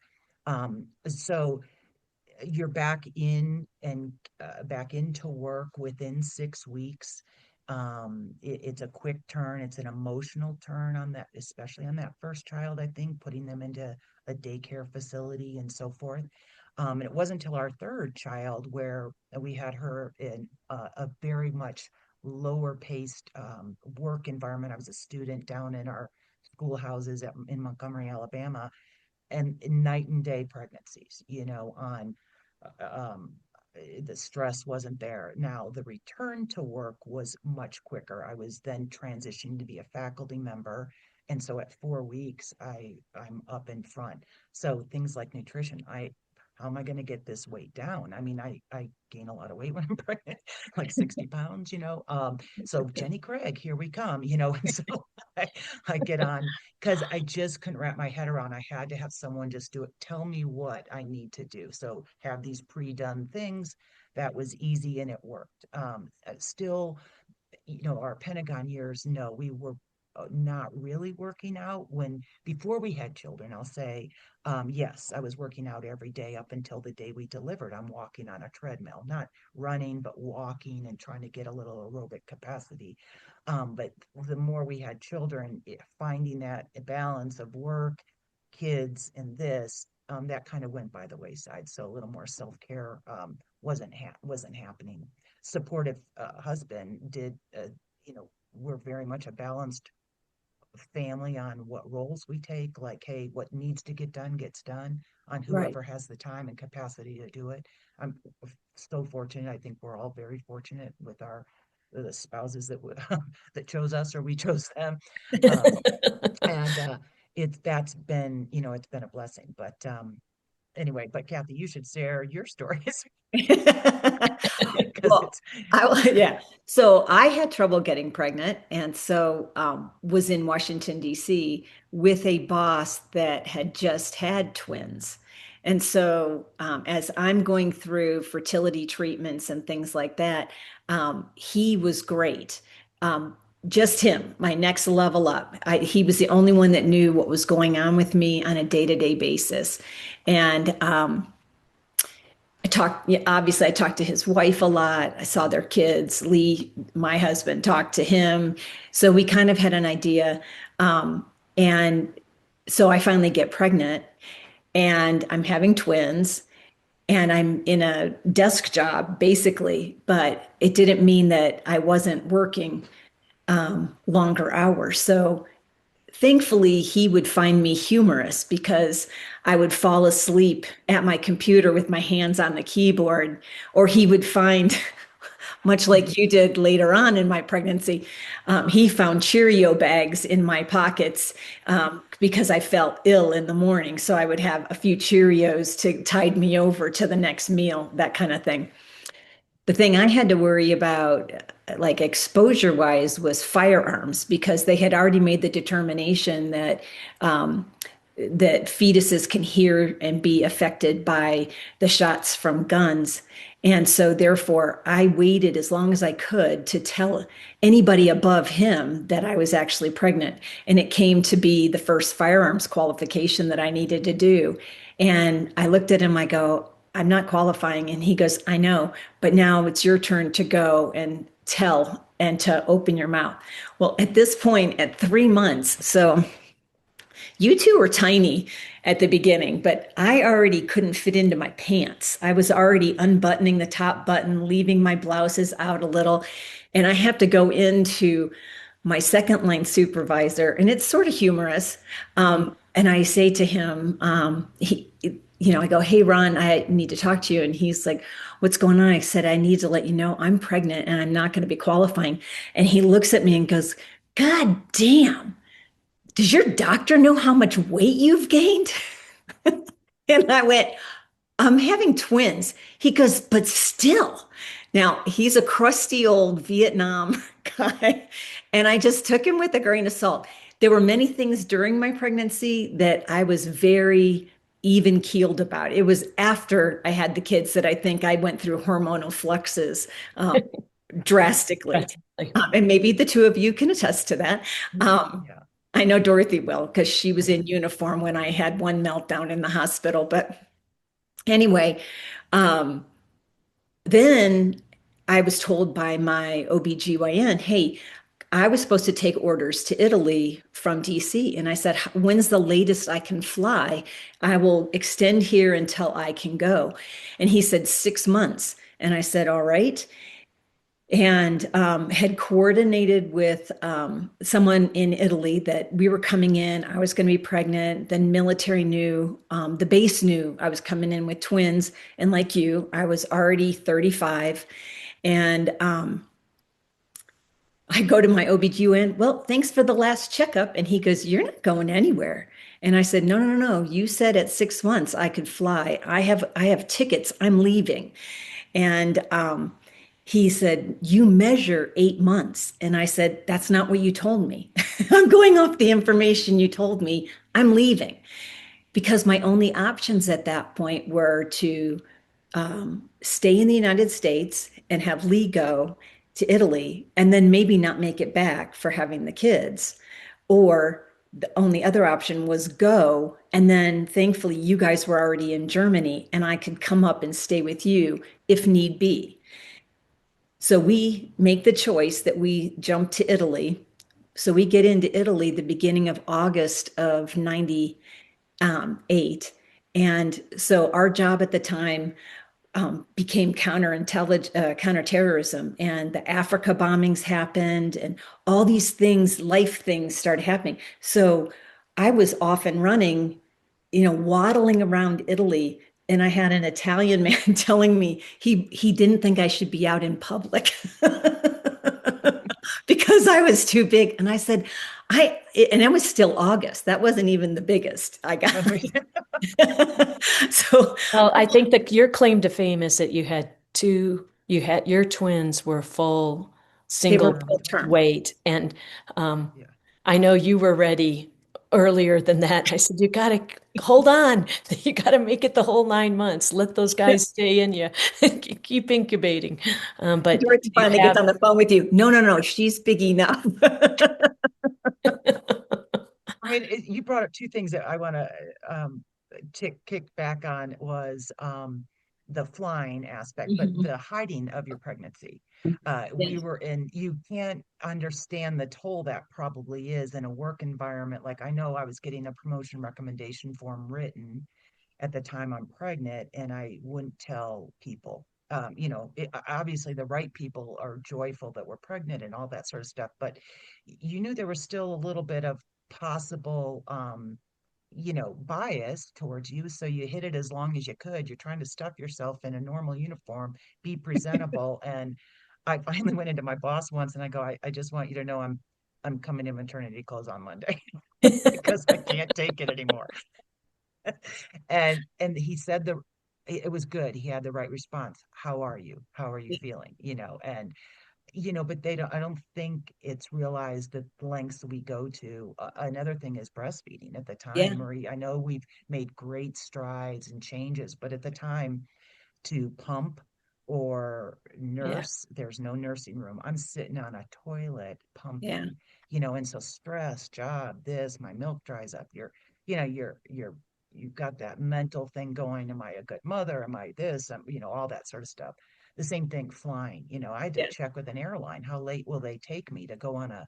So you're back in and back into work within 6 weeks. It's a quick turn. It's an emotional turn on that, especially on that first child, I think, putting them into a daycare facility and so forth. And it wasn't until our third child where we had her in a very much lower paced work environment. I was a student down in our schoolhouses in Montgomery, Alabama, and night and day pregnancies, on um, the stress wasn't there. Now, the return to work was much quicker. I was then transitioned to be a faculty member. And so at 4 weeks, I'm up in front. So things like nutrition, how am I going to get this weight down? I mean, I gain a lot of weight when I'm pregnant, like 60 pounds, so Jenny Craig, here we come, and so I, I get on because I just couldn't wrap my head around. I had to have someone just do it, tell me what I need to do. So have these pre-done things. That was easy and it worked. Still, our Pentagon years, no, we were not really working out when before we had children. I'll say, yes, I was working out every day up until the day we delivered. I'm walking on a treadmill, not running, but walking and trying to get a little aerobic capacity. But the more we had children, finding that balance of work, kids, and this, that kind of went by the wayside. So a little more self-care wasn't happening. Supportive husband did, we're very much a balanced family on what roles we take, like, hey, what needs to get done gets done on Right. whoever has the time and capacity to do it. I'm so fortunate. I think we're all very fortunate with the spouses that chose us or we chose them. Um, and that's been, it's been a blessing. But anyway, but Kathy, you should share your stories because Well, yeah. So I had trouble getting pregnant, and so was in Washington, D.C. with a boss that had just had twins. And so as I'm going through fertility treatments and things like that, he was great. Um, just him, my next level up. He was the only one that knew what was going on with me on a day-to-day basis. And obviously, I talked to his wife a lot. I saw their kids. Lee, my husband, talked to him. So we kind of had an idea. And so I finally get pregnant and I'm having twins and I'm in a desk job basically, but it didn't mean that I wasn't working longer hours. So thankfully, he would find me humorous because I would fall asleep at my computer with my hands on the keyboard, or he would find, much like you did later on in my pregnancy, he found Cheerio bags in my pockets because I felt ill in the morning. So I would have a few Cheerios to tide me over to the next meal, that kind of thing. The thing I had to worry about, like exposure wise, was firearms because they had already made the determination that fetuses can hear and be affected by the shots from guns. And so, therefore, I waited as long as I could to tell anybody above him that I was actually pregnant. And it came to be the first firearms qualification that I needed to do. And I looked at him, I go, I'm not qualifying. And he goes, I know, but now it's your turn to go and tell and to open your mouth. Well, at this point, at 3 months, so you two were tiny at the beginning, but I already couldn't fit into my pants. I was already unbuttoning the top button, leaving my blouses out a little. And I have to go into my second line supervisor, and it's sort of humorous. And I say to him, I go, hey, Ron, I need to talk to you. And he's like, what's going on? I said, I need to let you know I'm pregnant and I'm not going to be qualifying. And he looks at me and goes, God damn, does your doctor know how much weight you've gained? And I went, I'm having twins. He goes, but still. Now, he's a crusty old Vietnam guy, and I just took him with a grain of salt. There were many things during my pregnancy that I was very even keeled about. It was after I had the kids that I think I went through hormonal fluxes drastically. Drastically. And maybe the two of you can attest to that. Yeah. I know Dorothy will because she was in uniform when I had one meltdown in the hospital. But anyway, um, then I was told by my OBGYN, hey, I was supposed to take orders to Italy from DC. And I said, when's the latest I can fly? I will extend here until I can go. And he said, 6 months. And I said, all right. And had coordinated with someone in Italy that we were coming in. I was going to be pregnant. Then military knew, the base knew I was coming in with twins. And like you, I was already 35. And I go to my OBGYN, well, thanks for the last checkup. And he goes, you're not going anywhere. And I said, no, no, no, no. You said at 6 months I could fly. I have tickets. I'm leaving. And he said, you measure 8 months. And I said, that's not what you told me. I'm going off the information you told me. I'm leaving. Because my only options at that point were to stay in the United States and have Lee go to Italy and then maybe not make it back for having the kids. Or the only other option was go. And then thankfully, you guys were already in Germany and I could come up and stay with you if need be. So we make the choice that we jump to Italy. So we get into Italy the beginning of August of 98. And so our job at the time became counterterrorism, and the Africa bombings happened, and all these things, life things started happening. So I was off and running, waddling around Italy, and I had an Italian man telling me he didn't think I should be out in public because I was too big. And I said, and it was still August. That wasn't even the biggest I got. So Well, I think that your claim to fame is that your twins were full they single were full term. weight. And um, Yeah. I know you were ready earlier than that. I said, you got to hold on. You got to make it the whole 9 months. Let those guys stay in you. Keep incubating. But George you finally have, gets on the phone with you. No, no, no, she's big enough. I mean, you brought up two things that I want to kick back on was the flying aspect, but Mhm. the hiding of your pregnancy. We Yes. were in, you can't understand the toll that probably is in a work environment. Like I know I was getting a promotion recommendation form written at the time I'm pregnant, and I wouldn't tell people. Obviously the right people are joyful that we're pregnant and all that sort of stuff, but you knew there was still a little bit of possible bias towards you. So you hid it as long as you could. You're trying to stuff yourself in a normal uniform, be presentable. And I finally went into my boss once and I go, I just want you to know I'm coming in maternity clothes on Monday because I can't take it anymore. And he said it was good. He had the right response. How are you? How are you feeling? And but I don't think it's realized the lengths we go to. Another thing is breastfeeding at the Yeah, time, Marie. I know we've made great strides and changes, but at the time to pump or yeah, nurse, there's no nursing room. I'm sitting on a toilet yeah, pumping, and so stress, job, this, my milk dries up. You've got that mental thing going. Am I a good mother? Am I this? All that sort of stuff. The same thing flying. I had to yeah, check with an airline. How late will they take me to go on a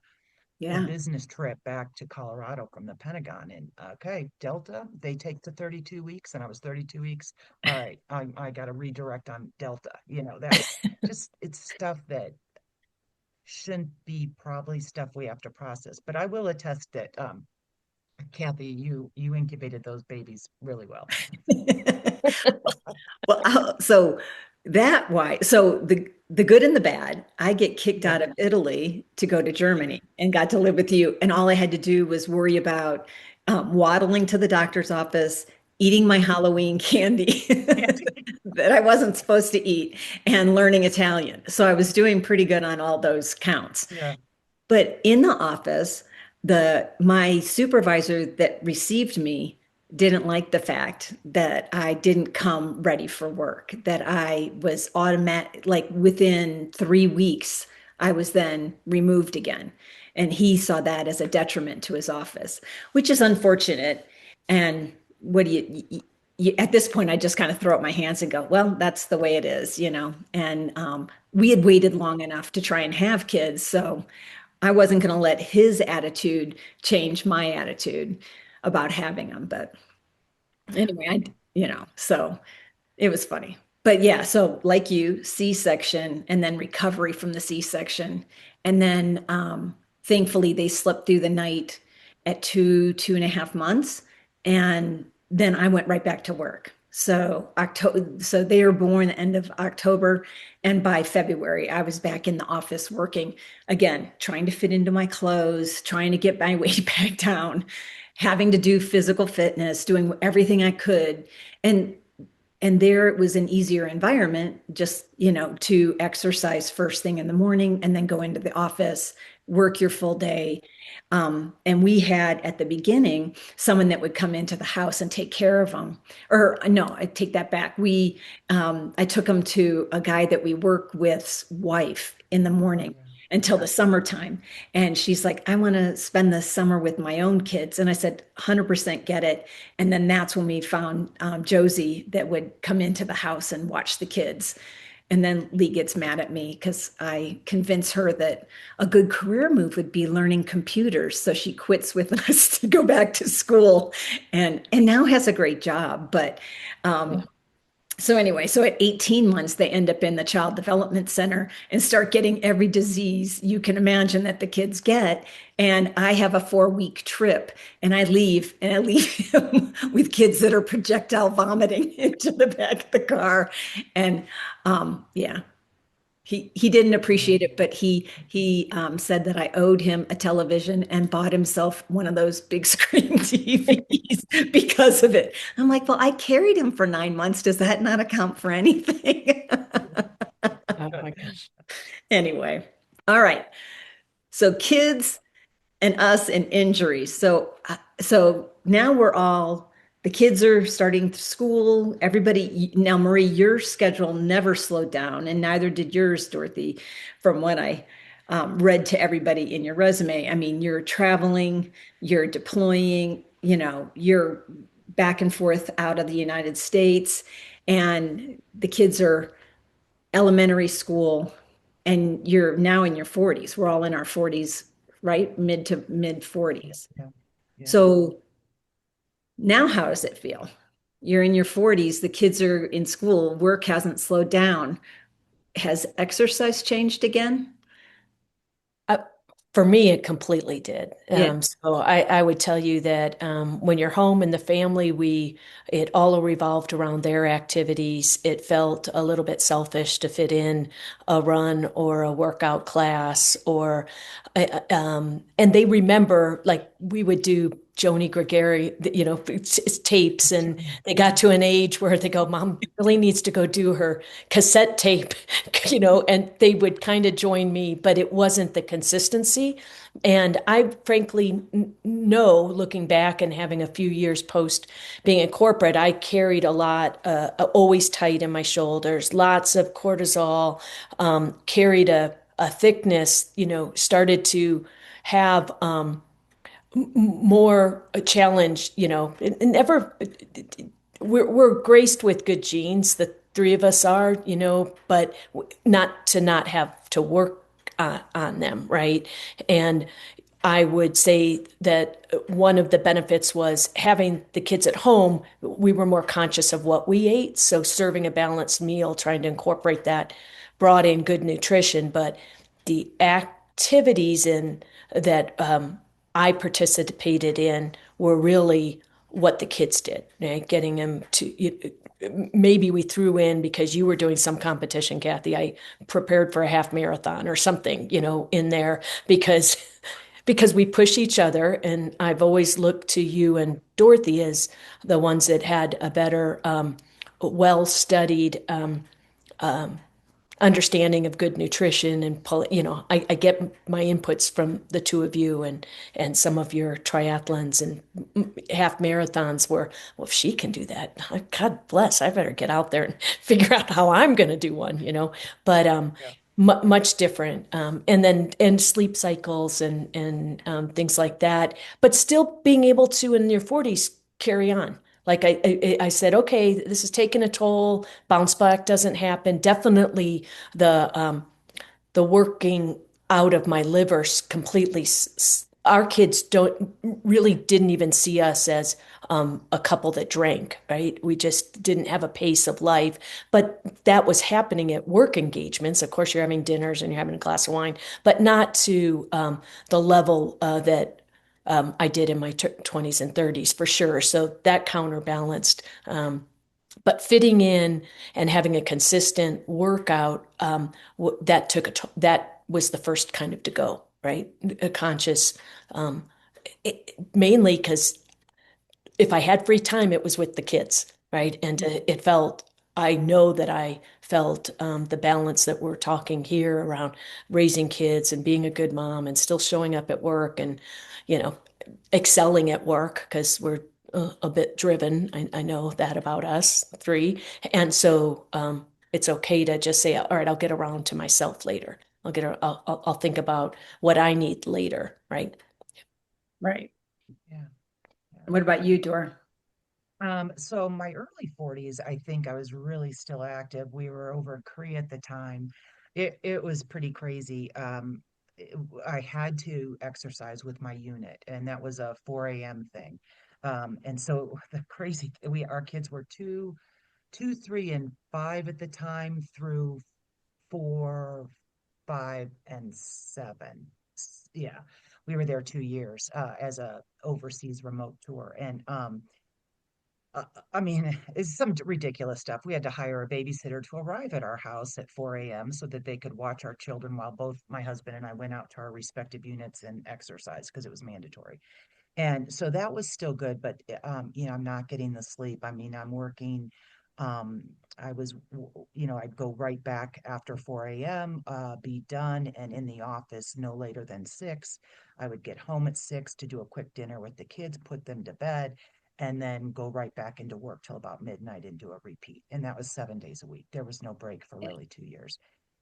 yeah. business trip back to Colorado from the Pentagon? And okay, Delta, they take to 32 weeks, and I was 32 weeks. All right, I got to redirect on Delta. That's just it's stuff that shouldn't be probably stuff we have to process. But I will attest that Kathy, you incubated those babies really well. Well, so so the good and the bad, I get kicked Yeah. out of Italy to go to Germany and got to live with you. And all I had to do was worry about waddling to the doctor's office, eating my Halloween candy. that I wasn't supposed to eat and learning Italian. So I was doing pretty good on all those counts. Yeah. But in the office, the my supervisor that received me didn't like the fact that I didn't come ready for work, that I was automatic, like within 3 weeks, I was then removed again. And he saw that as a detriment to his office, which is unfortunate. And what do at this point, I just kind of throw up my hands and go, well, that's the way it is, you know. And we had waited long enough to try and have kids. So I wasn't going to let his attitude change my attitude about having them. But anyway, so it was funny. But yeah, so like you, C-section and then recovery from the C-section. And then thankfully they slept through the night at 2.5 months. And then I went right back to work. So they were born the end of October. And by February, I was back in the office working again, trying to fit into my clothes, trying to get my weight back down, having to do physical fitness, doing everything I could. And there it was an easier environment, just, to exercise first thing in the morning and then go into the office, work your full day. And we had at the beginning someone that would come into the house and take care of them. Or no, I take that back. I took them to a guy that we work with's wife in the morning until the summertime. And she's like, I want to spend the summer with my own kids. And I said, 100% get it. And then that's when we found Josie that would come into the house and watch the kids. And then Lee gets mad at me because I convince her that a good career move would be learning computers. So she quits with us to go back to school and now has a great job. But so anyway, so at 18 months, they end up in the Child Development Center and start getting every disease you can imagine that the kids get. And I have a 4-week trip and I leave him with kids that are projectile vomiting into the back of the car. And yeah, he didn't appreciate it, but he said that I owed him a television and bought himself one of those big screen TVs because of it. I'm like, well, I carried him for 9 months. Does that not account for anything? Oh my gosh. Anyway, all right. So kids and us and injuries. So now the kids are starting school. Everybody now, Marie, your schedule never slowed down, and neither did yours, Dorothy, from what I read to everybody in your resume. I mean, you're traveling, you're deploying, you're back and forth out of the United States, and the kids are elementary school, and you're now in your 40s. We're all in our 40s, right? Mid to mid 40s. Yeah. Yeah. So now how does it feel? You're in your 40s, the kids are in school, work hasn't slowed down. Has exercise changed again? For me, it completely did. Yeah. So I would tell you that when you're home and the family, it all revolved around their activities. It felt a little bit selfish to fit in a run or a workout class, and they remember, like, we would do Joni Gregori, it's tapes, and they got to an age where they go, Mom really needs to go do her cassette tape, and they would kind of join me, but it wasn't the consistency. And I frankly know, looking back and having a few years post being in corporate, I carried a lot, always tight in my shoulders, lots of cortisol, carried a thickness, started to have more a challenge, and never, we're graced with good genes. The three of us are, but not have to work on them, right? And I would say that one of the benefits was having the kids at home. We were more conscious of what we ate. So serving a balanced meal, trying to incorporate that, brought in good nutrition, but the activities that I participated in were really what the kids did, right? Getting them to, maybe we threw in, because you were doing some competition, Kathy, I prepared for a half marathon or something, in there, because we push each other. And I've always looked to you and Dorothy as the ones that had a better well-studied understanding of good nutrition and I get my inputs from the two of you and some of your triathlons and half marathons where, well, if she can do that, God bless, I better get out there and figure out how I'm going to do one. But Yeah. much different, and sleep cycles and things like that, but still being able to in your 40s carry on. Like I said, okay, this is taking a toll. Bounce back doesn't happen. Definitely the working out of my liver completely. Our kids didn't even see us as a couple that drank, right? We just didn't have a pace of life, but that was happening at work engagements. Of course, you're having dinners and you're having a glass of wine, but not to the level that I did in my 20s and 30s for sure. So that counterbalanced. But fitting in and having a consistent workout, that was the first kind of to go, right? A conscious, mainly because if I had free time, it was with the kids, right? And I know that I felt the balance that we're talking here around raising kids and being a good mom and still showing up at work and, you know, excelling at work because we're a bit driven. I know that about us three. And so it's okay to just say, all right, I'll get around to myself later. I'll think about what I need later, right? Right. Yeah. What about you, Dora? So my early 40s, I think I was really still active. We were over in Korea at the time. It was pretty crazy. I had to exercise with my unit, and that was a 4 a.m. thing. And so the crazy, our kids were 3 and 5 at the time through 4, 5, and 7. Yeah, we were there 2 years as a overseas remote tour, and I mean, it's some ridiculous stuff. We had to hire a babysitter to arrive at our house at 4 a.m. so that they could watch our children while both my husband and I went out to our respective units and exercise because it was mandatory. And so that was still good, but I'm not getting the sleep. I mean, I'm working. Um, I'd go right back after 4 a.m., be done and in the office no later than 6. I would get home at 6 to do a quick dinner with the kids, put them to bed, and then go right back into work till about midnight and do a repeat. And that was 7 days a week. There was no break for really 2 years.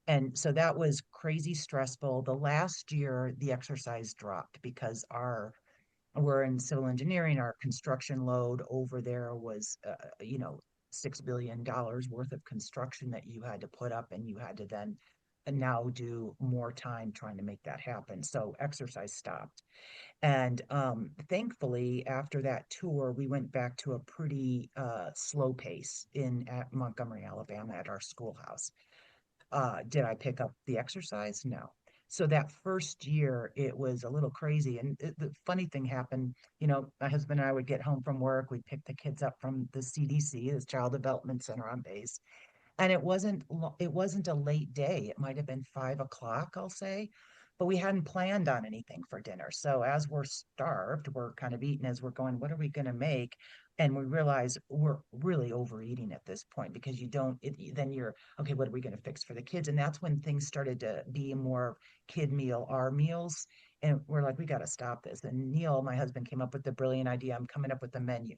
And so that was crazy stressful. The last year, the exercise dropped because we're in civil engineering. Our construction load over there was, $6 billion worth of construction that you had to put up, and you had to then now do more time trying to make that happen. So exercise stopped. And thankfully, after that tour, we went back to a pretty slow pace in at Montgomery, Alabama, at our schoolhouse. Did I pick up the exercise? No. So that first year, it was a little crazy. And the funny thing happened, my husband and I would get home from work, we'd pick the kids up from the CDC, this Child Development Center on base, and it wasn't a late day. It might have been 5 o'clock, I'll say, but we hadn't planned on anything for dinner. So as we're starved, we're kind of eating as we're going, what are we going to make? And we realize we're really overeating at this point because then you're, okay, what are we going to fix for the kids? And that's when things started to be more kid meal, our meals. And we're like, we got to stop this. And Neil, my husband, came up with the brilliant idea. I'm coming up with a menu.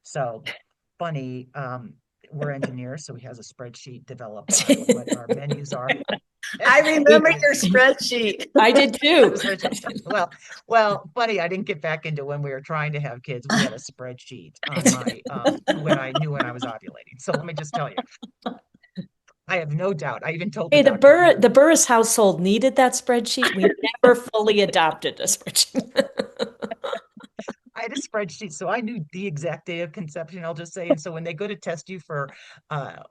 So funny. We're engineers, so he has a spreadsheet developed on what our menus are. I remember your spreadsheet. I did too. Well, funny, I didn't get back into when we were trying to have kids. We had a spreadsheet on my when I knew when I was ovulating. So let me just tell you, I have no doubt. I even told the Hey, doctor. the Burris household needed that spreadsheet. We never fully adopted a spreadsheet. I had a spreadsheet, so I knew the exact day of conception, I'll just say. And so when they go to test you for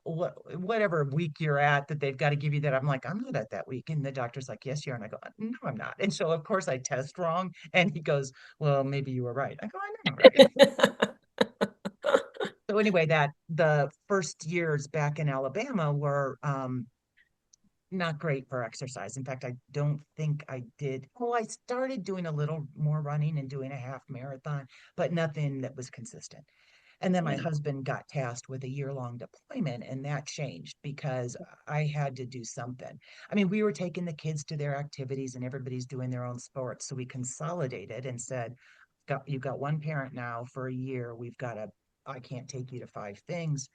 whatever week you're at, that they've got to give you that, I'm like, I'm not at that week. And the doctor's like, yes, you are. And I go, no, I'm not. And so, of course, I test wrong. And he goes, well, maybe you were right. I go, I know, right? So anyway, the first years back in Alabama were not great for exercise. In fact, I don't think I did. Well, I started doing a little more running and doing a half marathon, but nothing that was consistent. And then my Yeah. husband got tasked with a year-long deployment, and that changed because I had to do something. I mean, we were taking the kids to their activities and everybody's doing their own sports. So we consolidated and said, you've got one parent now for a year. I can't take you to five things.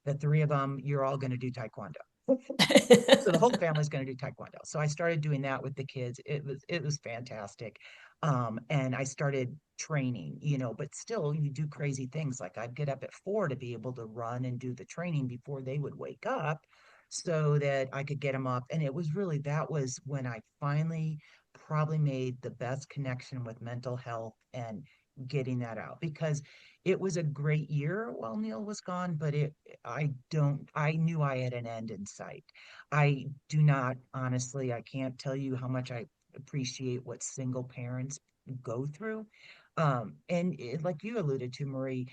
The three of them, you're all going to do taekwondo. So the whole family's going to do taekwondo. So I started doing that with the kids. It was fantastic. And I started training, but still you do crazy things. Like I'd get up at 4 to be able to run and do the training before they would wake up so that I could get them up. And that was when I finally probably made the best connection with mental health and getting that out, because it was a great year while Neil was gone, but I knew I had an end in sight. I do not, honestly, I can't tell you how much I appreciate what single parents go through. Like you alluded to, Marie,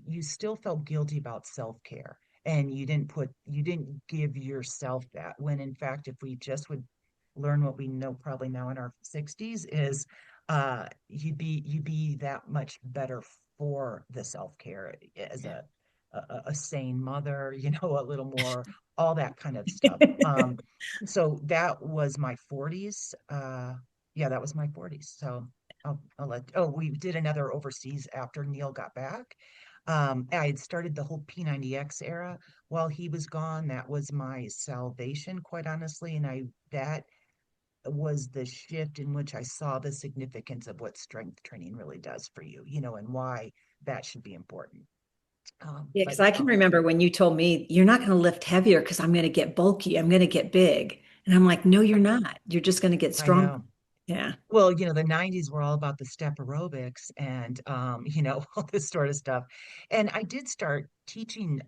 you still felt guilty about self-care, and you didn't give yourself that, when in fact, if we just would learn what we know probably now in our 60s, is you'd be that much better for the self-care as Yeah. a sane mother, a little more, all that kind of stuff. So that was my 40s. Yeah, that was my 40s. So we did another overseas after Neil got back. I had started the whole P90X era while he was gone. That was my salvation, quite honestly. That was the shift in which I saw the significance of what strength training really does for you, and why that should be important. Yeah, because But I can remember when you told me you're not going to lift heavier because I'm going to get bulky, I'm going to get big. And I'm like, no, you're not. You're just going to get I strong. know. Yeah. Well, the 90s were all about the step aerobics and, all this sort of stuff. And I did start teaching,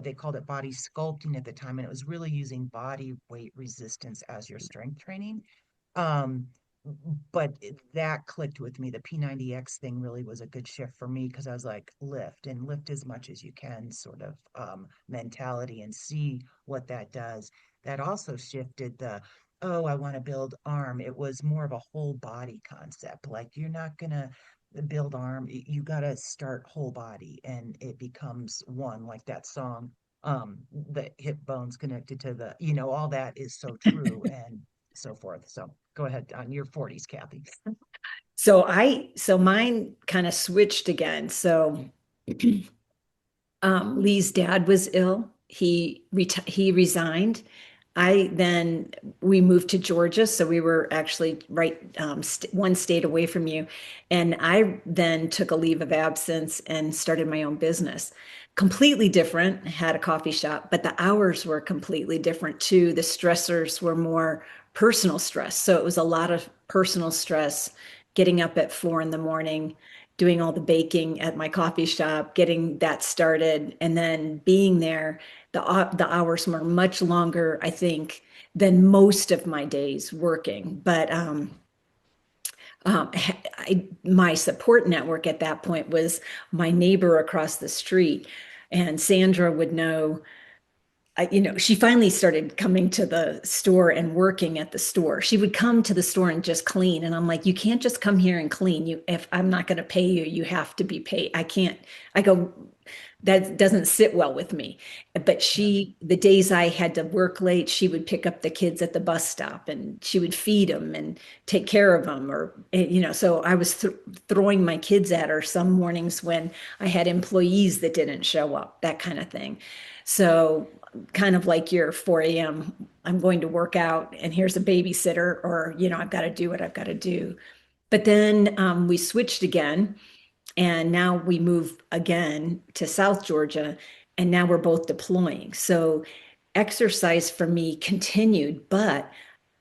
they called it body sculpting at the time, and it was really using body weight resistance as your strength training. Um, but that clicked with me. The P90X thing really was a good shift for me, because I was like, lift as much as you can, sort of mentality, and see what that does. That also shifted oh, I want to build arm. It was more of a whole body concept. Like, you're not gonna build arm, you gotta start whole body, and it becomes one, like that song, the hip bones connected to all that is so true, and so forth. So go ahead on your 40s, Kathy. So mine kind of switched again. So Lee's dad was ill. He resigned. We moved to Georgia, so we were actually right st one state away from you. And I then took a leave of absence and started my own business. Completely different. Had a coffee shop, but the hours were completely different too. The stressors were more personal stress. So it was a lot of personal stress, getting up at 4 in the morning, doing all the baking at my coffee shop, getting that started, and then being there. The hours were much longer, I think, than most of my days working. But my support network at that point was my neighbor across the street, and Sandra would know. She finally started coming to the store and working at the store. She would come to the store and just clean. And I'm like, you can't just come here and clean. If I'm not going to pay you, you have to be paid. I can't. I go, that doesn't sit well with me. But Yeah. the days I had to work late, she would pick up the kids at the bus stop and she would feed them and take care of them. So I was throwing my kids at her some mornings when I had employees that didn't show up, that kind of thing. So kind of like your 4 a.m., I'm going to work out and here's a babysitter, or, I've got to do what I've got to do. But then we switched again, and now we move again to South Georgia, and now we're both deploying. So exercise for me continued, but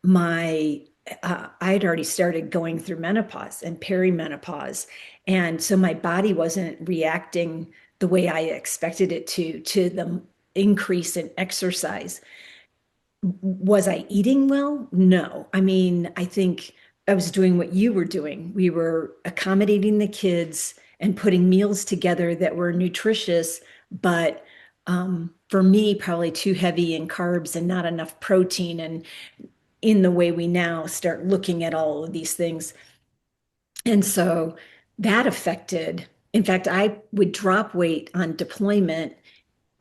my I'd already started going through menopause and perimenopause. And so my body wasn't reacting the way I expected it to the increase in exercise. Was I eating well? No. I mean, I think I was doing what you were doing. We were accommodating the kids and putting meals together that were nutritious, but for me, probably too heavy in carbs and not enough protein. And in the way we now start looking at all of these things. And so that affected In fact, I would drop weight on deployment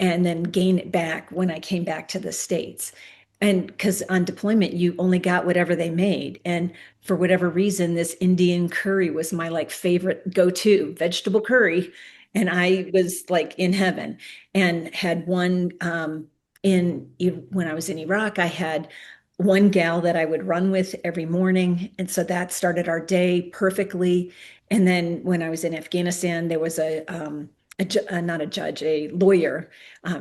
and then gain it back when I came back to the States. And because on deployment, you only got whatever they made. And for whatever reason, this Indian curry was my like favorite go-to vegetable curry. And I was like in heaven and had one when I was in Iraq, I had one gal that I would run with every morning. And so that started our day perfectly. And then when I was in Afghanistan, there was not a judge, a lawyer.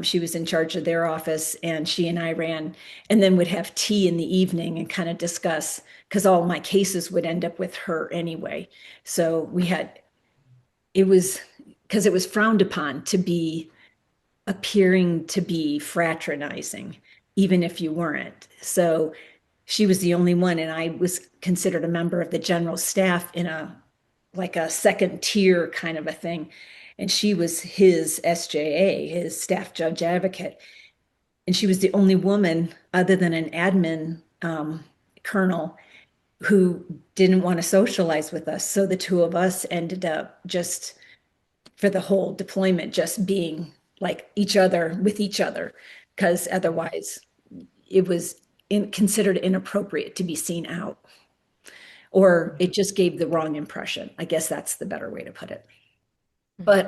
She was in charge of their office, and she and I ran, and then would have tea in the evening and kind of discuss, because all my cases would end up with her anyway. So it was because it was frowned upon to be appearing to be fraternizing, even if you weren't. So she was the only one, and I was considered a member of the general staff in a like a second tier kind of a thing. And she was his SJA, his staff judge advocate. And she was the only woman, other than an admin colonel, who didn't want to socialize with us. So the two of us ended up just for the whole deployment, just being like each other with each other, because otherwise it was considered inappropriate to be seen out, or it just gave the wrong impression. I guess that's the better way to put it. But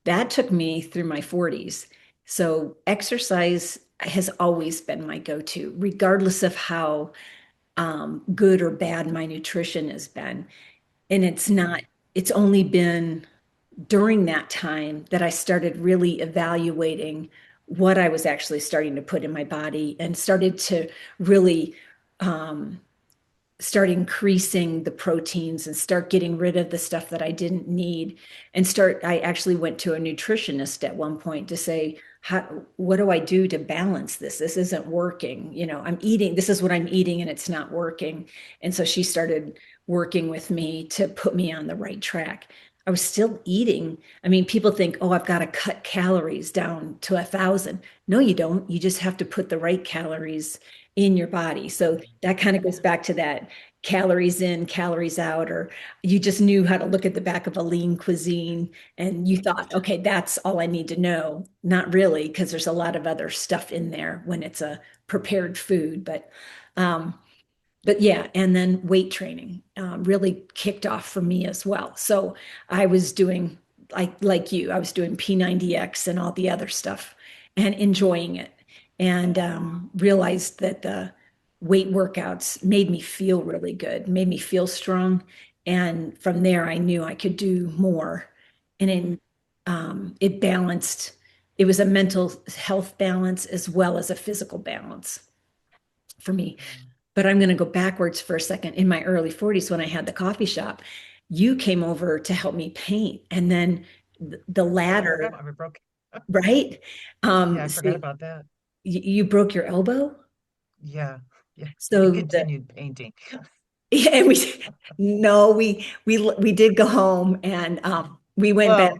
that took me through my 40s. So exercise has always been my go-to, regardless of how good or bad my nutrition has been. And it's only been during that time that I started really evaluating what I was actually starting to put in my body and started to really start increasing the proteins and start getting rid of the stuff that I didn't need. I actually went to a nutritionist at one point to say, what do I do to balance this? This isn't working. This is what I'm eating and it's not working. And so she started working with me to put me on the right track. I was still eating. I mean, people think, oh, I've got to cut calories down to 1,000. No, you don't. You just have to put the right calories in your body. So that kind of goes back to that calories in, calories out, or you just knew how to look at the back of a lean cuisine and you thought, okay, that's all I need to know. Not really, because there's a lot of other stuff in there when it's a prepared food. But yeah, and then weight training really kicked off for me as well. So I was doing like you, I was doing P90X and all the other stuff and enjoying it, and realized that the weight workouts made me feel really good, made me feel strong. And from there, I knew I could do more. And it balanced, it was a mental health balance as well as a physical balance for me. But I'm going to go backwards for a second. In my early 40s, when I had the coffee shop, you came over to help me paint. And then the ladder, right? Yeah, I forgot about that. You broke your elbow? Yeah. So You continued painting. yeah, and we did go home and we went back.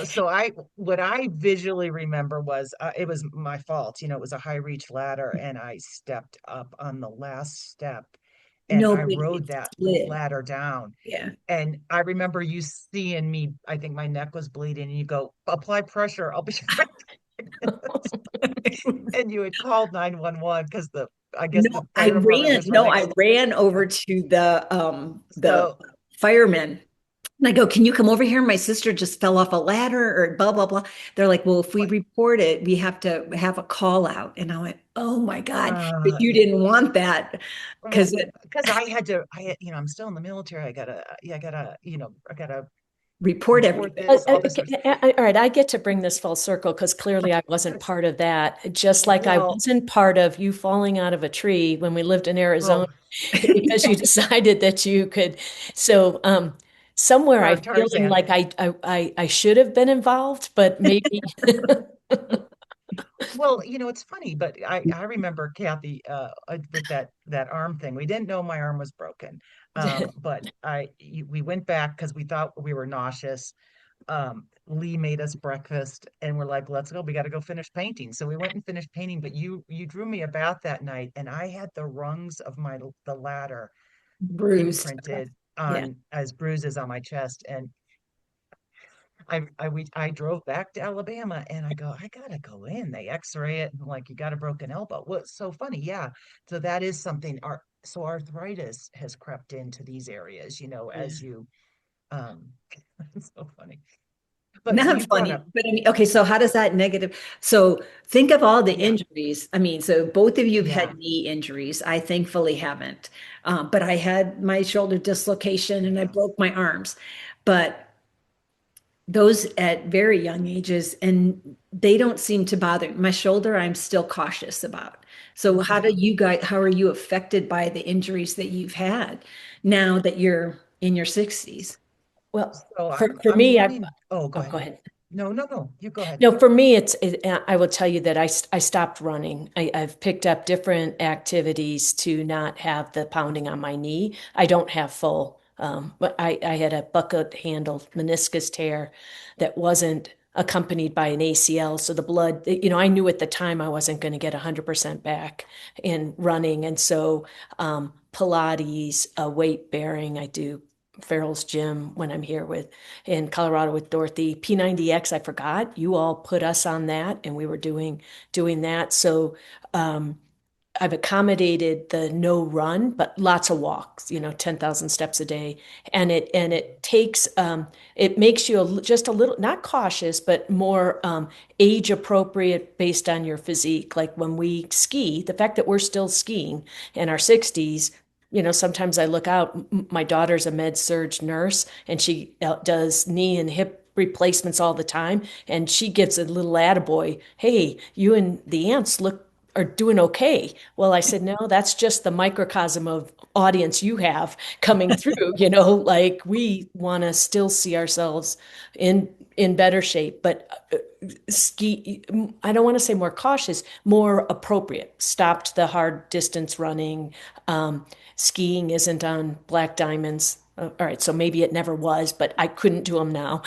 So what I visually remember was it was my fault. It was a high reach ladder and I stepped up on the last step and No, I but rode it that slid. ladder down. Yeah. And I remember you seeing me, I think my neck was bleeding, and you go, apply pressure, I'll be and you had called 911 because I guess the fire department was right I next. ran over to the So firemen. And I go, can you come over here? My sister just fell off a ladder or blah, blah, blah. They're like, well, if we what report it, we have to have a call out. And I went, oh my God. But you yeah. didn't want that because Because I'm still in the military. I gotta report report everything. this, all this sort of All right, I get to bring this full circle because clearly I wasn't stuff. part of that. Just like I Well, wasn't part of you falling out of a tree when we lived in Arizona oh, because you decided that you could. So somewhere I feeling Tarzan. like I should have been involved, but maybe. Well, it's funny, but I remember Kathy with that arm thing. We didn't know my arm was broken, but we went back because we thought we were nauseous. Lee made us breakfast, and we're like, "Let's go. We got to go finish painting." So we went and finished painting. But you drew me a bath that night, and I had the rungs of the ladder Bruised. imprinted Yeah. on as bruises on my chest, and I drove back to Alabama and I go, I gotta go in. They x-ray it and like you got a broken elbow. Well, it's so funny. Yeah. So that is something so arthritis has crept into these areas, Yeah. as you um it's so funny. But so Not you brought funny, up, but I mean, okay, so how does that negative? So think of all the yeah, injuries. I mean, so both of you have yeah, had knee injuries. I thankfully haven't. But I had my shoulder dislocation and I yeah, broke my arms. But those at very young ages, and they don't seem to bother me. My shoulder, I'm still cautious about. So yeah. how are you affected by the injuries that you've had now that you're in your 60s? Well, So for I'm me, learning. Oh, go oh, ahead. go ahead. No, no, no. You go ahead. No, for me, I will tell you that I stopped running. I've picked up different activities to not have the pounding on my knee. I don't have full, but I had a bucket handle meniscus tear that wasn't accompanied by an ACL. So the blood, I knew at the time I wasn't going to get 100% back in running. And so Pilates, weight bearing, I do Farrell's Gym when I'm here in Colorado with Dorothy. P90X, I forgot. You all put us on that, and we were doing that. So um, I've accommodated the no run, but lots of walks. 10,000 steps a day, and it takes it makes you just a little not cautious, but more age appropriate based on your physique. Like when we ski, the fact that we're still skiing in our 60s. Sometimes I look out, my daughter's a med surg nurse and she does knee and hip replacements all the time. And she gives a little attaboy, hey, you and the ants are doing okay. Well, I said, no, that's just the microcosm of audience you have coming through. Like we want to still see ourselves in better shape, but ski, I don't want to say more cautious, more appropriate. Stopped the hard distance running. Skiing isn't on black diamonds. All right, so maybe it never was, but I couldn't do them now.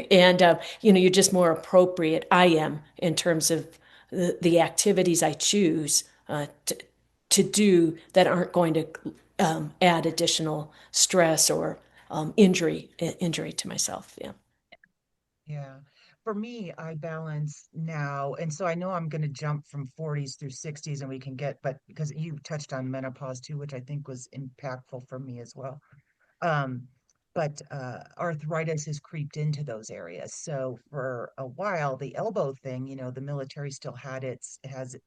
And you're just more appropriate. I am in terms of the activities I choose to do that aren't going to add additional stress or injury to myself. Yeah. Yeah. For me, I balance now. And so I know I'm going to jump from 40s through 60s and we can but because you touched on menopause too, which I think was impactful for me as well. Um, but arthritis has creeped into those areas. So for a while, the elbow thing, the military still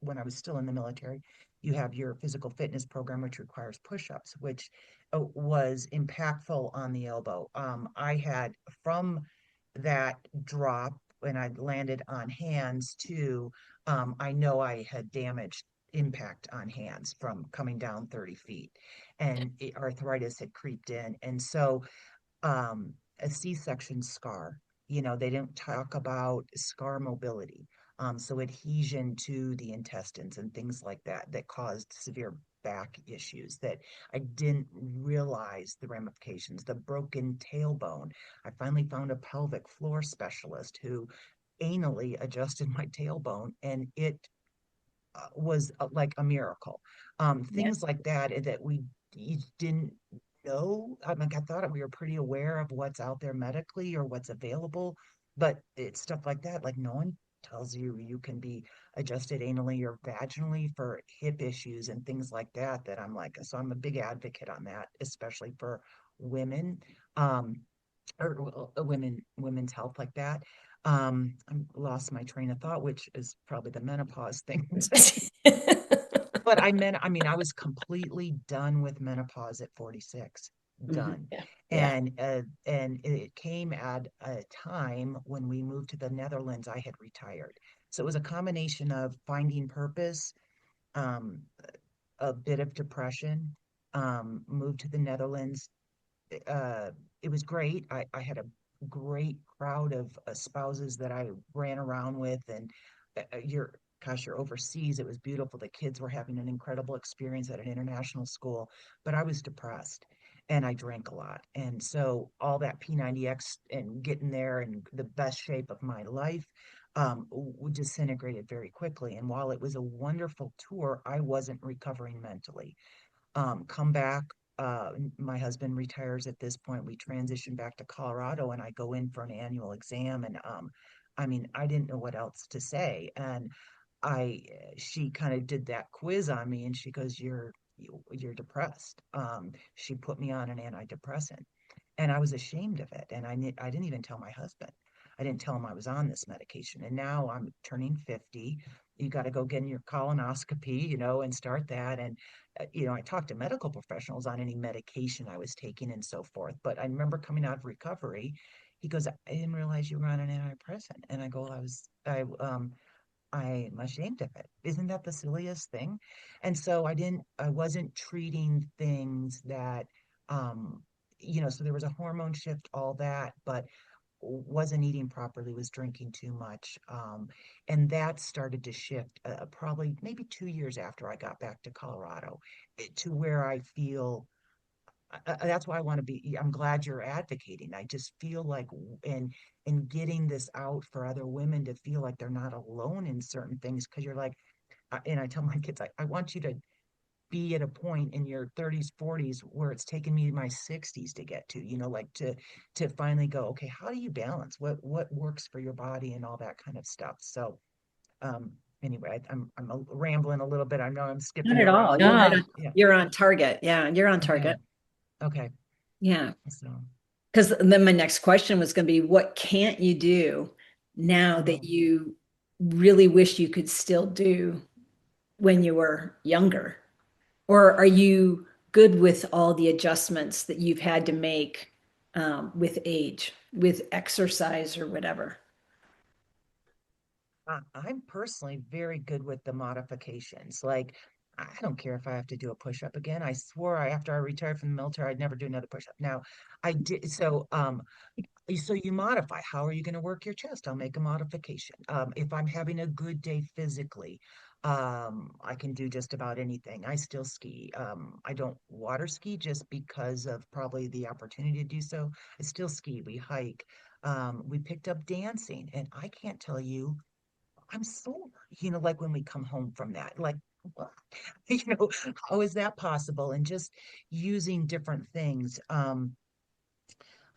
when I was still in the military, you have your physical fitness program, which requires push-ups, which was impactful on the elbow. I had from that drop when I landed on hands to, I know I had damaged impact on hands from coming down 30 feet and arthritis had creeped in. And so a C-section scar, they don't talk about scar mobility. So adhesion to the intestines and things like that caused severe back issues that I didn't realize the ramifications, the broken tailbone. I finally found a pelvic floor specialist who anally adjusted my tailbone and it was like a miracle. Yeah. Things like that that we you didn't know. I mean, I thought we were pretty aware of what's out there medically or what's available, but it's stuff like that. Like no one tells you you can be adjusted anally or vaginally for hip issues and things like that. That I'm like, so I'm a big advocate on that, especially for women. Um, or women's health like that. I lost my train of thought, which is probably the menopause thing. But I mean, I was completely done with menopause at 46, Mhm. done. Yeah. Yeah. And it came at a time when we moved to the Netherlands, I had retired. So it was a combination of finding purpose, um, a bit of depression, moved to the Netherlands, uh, it was great. I had a great crowd of spouses that I ran around with, and you're overseas. It was beautiful. The kids were having an incredible experience at an international school, but I was depressed and I drank a lot. And so all that P90X and getting there and the best shape of my life disintegrated very quickly. And while it was a wonderful tour, I wasn't recovering mentally. Come back my husband retires at this point. We transition back to Colorado, and I go in for an annual exam. And I mean, I didn't know what else to say. And she kind of did that quiz on me, and she goes, you're depressed. She put me on an antidepressant, and I was ashamed of it. And I didn't even tell my husband. I didn't tell him I was on this medication. And now I'm turning 50. You got to go get in your colonoscopy, and start that. And I talked to medical professionals on any medication I was taking and so forth. But I remember coming out of recovery, he goes, I didn't realize you were on an antidepressant. And I go, I'm ashamed of it. Isn't that the silliest thing? And so I wasn't treating things that, so there was a hormone shift, all that, but wasn't eating properly, was drinking too much. And that started to shift probably maybe 2 years after I got back to Colorado, to where I feel that's why I want to be. I'm glad you're advocating. I just feel like, and getting this out for other women to feel like they're not alone in certain things. Because you're like, and I tell my kids, I want you to be at a point in your 30s, 40s where it's taken me my 60s to get to, like to finally go, okay, how do you balance what works for your body and all that kind of stuff. So um anyway, I'm rambling a little bit. I know I'm skipping Not at all. around. Yeah. Yeah. You're on target. Yeah, you're on Okay. target. Okay. Yeah. So Because then my next question was going to be, what can't you do now that um, you really wish you could still do when you were younger? Or are you good with all the adjustments that you've had to make with age, with exercise or whatever? I'm personally very good with the modifications. Like, I don't care if I have to do a push-up again. I swore after I retired from the military, I'd never do another push-up. Now, I did. So you modify. How are you going to work your chest? I'll make a modification. If I'm having a good day physically, I can do just about anything. I still ski. I don't water ski just because of probably the opportunity to do so. I still ski. We hike. We picked up dancing, and I can't tell you. I'm sore, like when we come home from that, like, what? How is that possible? And just using different things.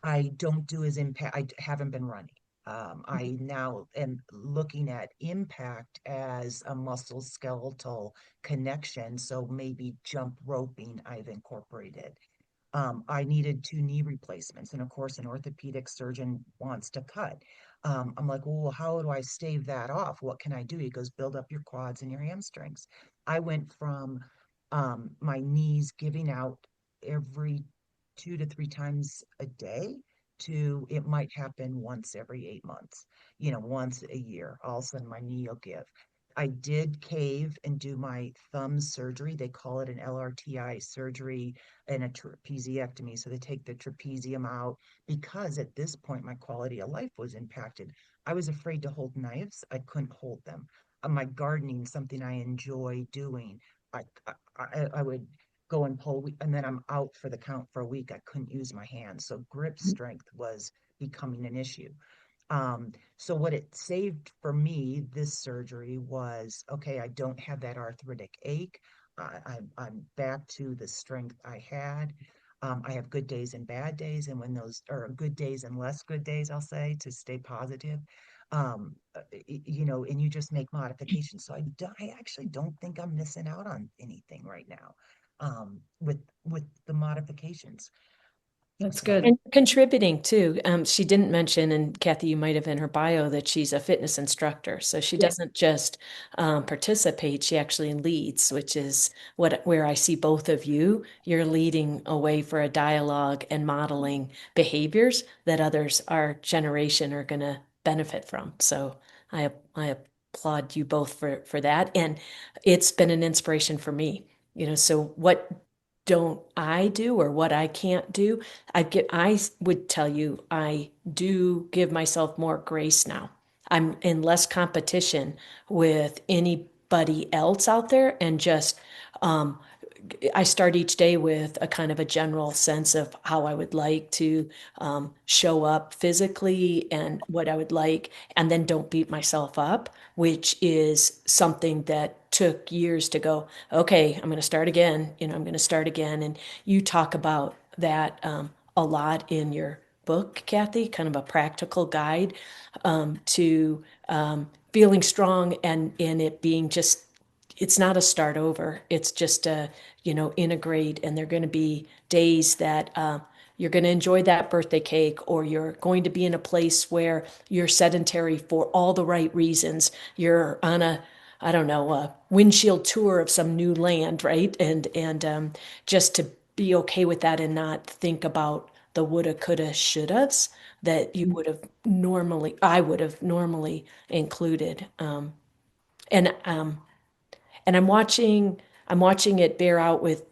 I don't do as impact. haven't been running. I now am looking at impact as a muscle skeletal connection. So maybe jump roping I've incorporated. I needed 2 knee replacements. And of course, an orthopedic surgeon wants to cut. I'm like, well, how do I stave that off? What can I do? He goes, build up your quads and your hamstrings. I went from my knees giving out every 2 to 3 times a day to it might happen once every 8 months, once a year. All of a sudden, my knee will give. I did cave and do my thumb surgery. They call it an LRTI surgery and a trapeziectomy. So they take the trapezium out because at this point my quality of life was impacted. I was afraid to hold knives. I couldn't hold them. My gardening, something I enjoy doing. I would go and pull, and then I'm out for the count for a week. I couldn't use my hands. So grip strength was becoming an issue. So what it saved for me, this surgery, was okay, I don't have that arthritic ache. I'm back to the strength I had. I have good days and bad days, and when those are good days and less good days, I'll say, to stay positive. And you just make modifications. So I actually don't think I'm missing out on anything right now, with the modifications. That's So good. And contributing too. She didn't mention, and Kathy, you might have in her bio, that she's a fitness instructor. So she Yeah. doesn't just participate, she actually leads, which is where I see both of you. You're leading a way for a dialogue and modeling behaviors that others, our generation, are going to benefit from. So I applaud you both for that. And it's been an inspiration for me. So what don't I do or what I can't do? I would tell you I do give myself more grace now. I'm in less competition with anybody else out there and just um, I start each day with a kind of a general sense of how I would like to show up physically and what I would like, and then don't beat myself up, which is something that took years to go, okay, I'm going to start again. I'm going to start again. And you talk about that a lot in your book, Kathy, kind of a practical guide to feeling strong and it being just, it's not a start over. It's just a, integrate. And they're going to be days that you're going to enjoy that birthday cake, or you're going to be in a place where you're sedentary for all the right reasons. You're on a, I don't know, a windshield tour of some new land, right? And just to be okay with that and not think about the woulda, coulda, shouldas that you would have normally, I would have normally included. And and I'm watching it bear out with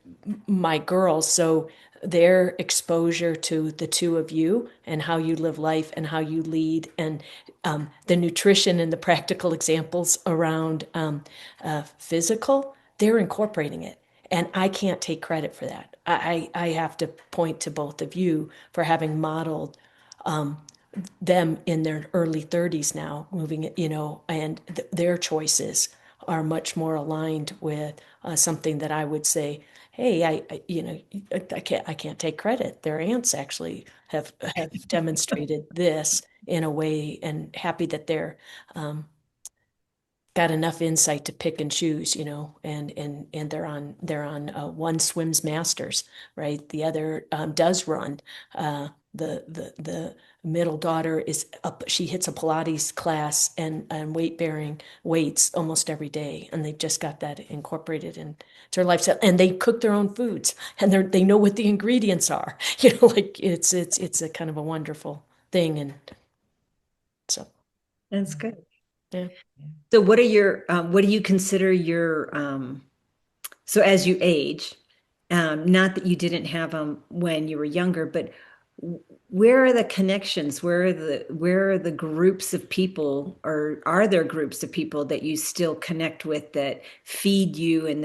my girls. So their exposure to the two of you and how you live life and how you lead, and the nutrition and the practical examples around physical, they're incorporating it. And I can't take credit for that. I have to point to both of you for having modeled them in their early 30s now, moving it, and their choices are much more aligned with something that I would say, hey, I can't take credit. Their aunts actually have demonstrated this in a way, and happy that they're got enough insight to pick and choose, and they're on one swims masters, right? The other does run. The middle daughter is up, she hits a Pilates class and weight bearing weights almost every day, and they just got that incorporated into their lifestyle. And they cook their own foods, and they know what the ingredients are. Like it's a kind of a wonderful thing, and so That's good. yeah. So what do you consider your, so as you age, not that you didn't have them when you were younger, but where are the connections? Where are the groups of people, or are there groups of people that you still connect with that feed you and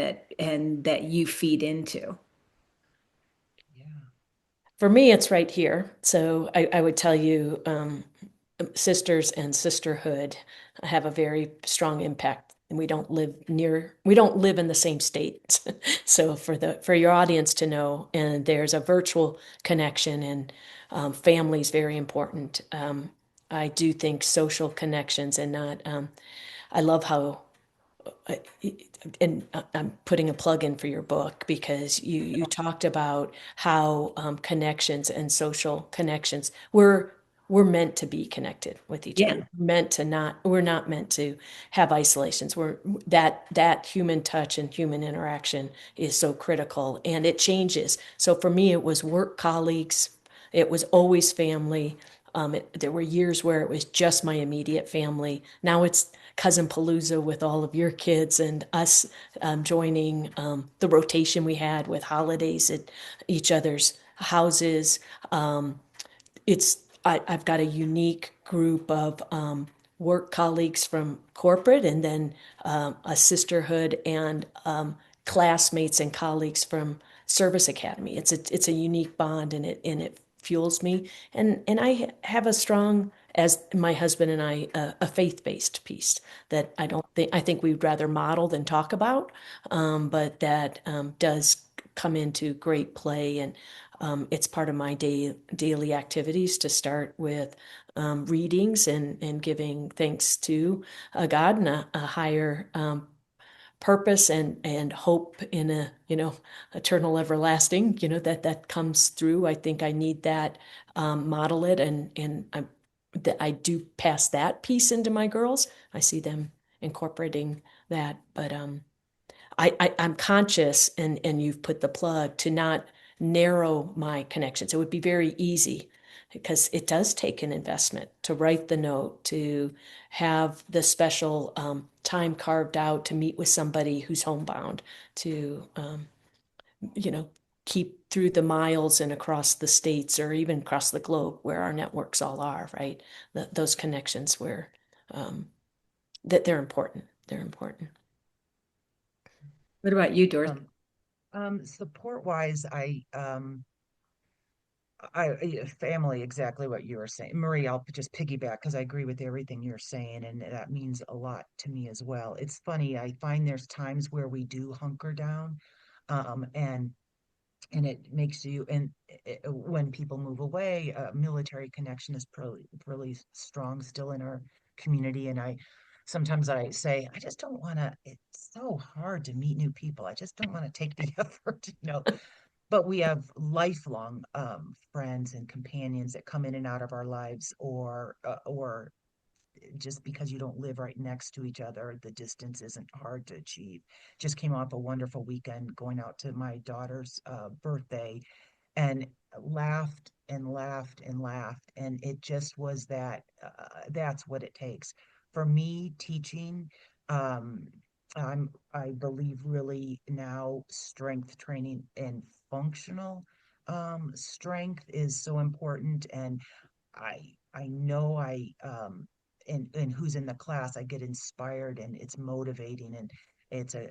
that you feed into? Yeah. For me, it's right here. So I would tell you, sisters and sisterhood have a very strong impact. And we don't live in the same state. So for your audience to know, and there's a virtual connection, and family is very important. I do think social connections and not, I love how and I'm putting a plug in for your book, because you talked about how connections and social connections, we're meant to be connected with each Yeah. other. We're not meant to have isolations. That human touch and human interaction is so critical, and it changes. So for me, it was work colleagues. It was always family. There were years where it was just my immediate family. Now it's Cousin Palooza with all of your kids, and us joining the rotation we had with holidays at each other's houses. I've got a unique group of work colleagues from corporate, and then a sisterhood and classmates and colleagues from Service Academy. It's a unique bond, and it fuels me. And I have a strong, as my husband and I, a faith-based piece that I think we'd rather model than talk about, but that does come into great play. And it's part of my daily activities to start with readings and giving thanks to God and a higher purpose and hope in a eternal everlasting, that comes through. I think I need that, model it, and that I do pass that piece into my girls. I see them incorporating that, but I'm conscious, and you've put the plug to not narrow my connections. It would be very easy, because it does take an investment to write the note, to have the special time carved out to meet with somebody who's homebound, to you know keep through the miles and across the states, or even across the globe where our networks all are, right? Those connections where that they're important. They're important. What about you, Dorothy? Um, Support wise, family, exactly what you were saying. Marie, I'll just piggyback because I agree with everything you're saying, and that means a lot to me as well. It's funny, I find there's times where we do hunker down, um, and it makes you, and when people move away, military connection is really strong still in our community. And sometimes I say, I just don't want to, it's so hard to meet new people. I just don't want to take the effort, but we have lifelong friends and companions that come in and out of our lives, or just because you don't live right next to each other, the distance isn't hard to achieve. Just came off a wonderful weekend going out to my daughter's birthday, and laughed and laughed and laughed. And it just was that's what it takes. For me, teaching, um, I believe really now strength training and functional strength is so important. And I know and who's in the class, I get inspired and it's motivating, and it's a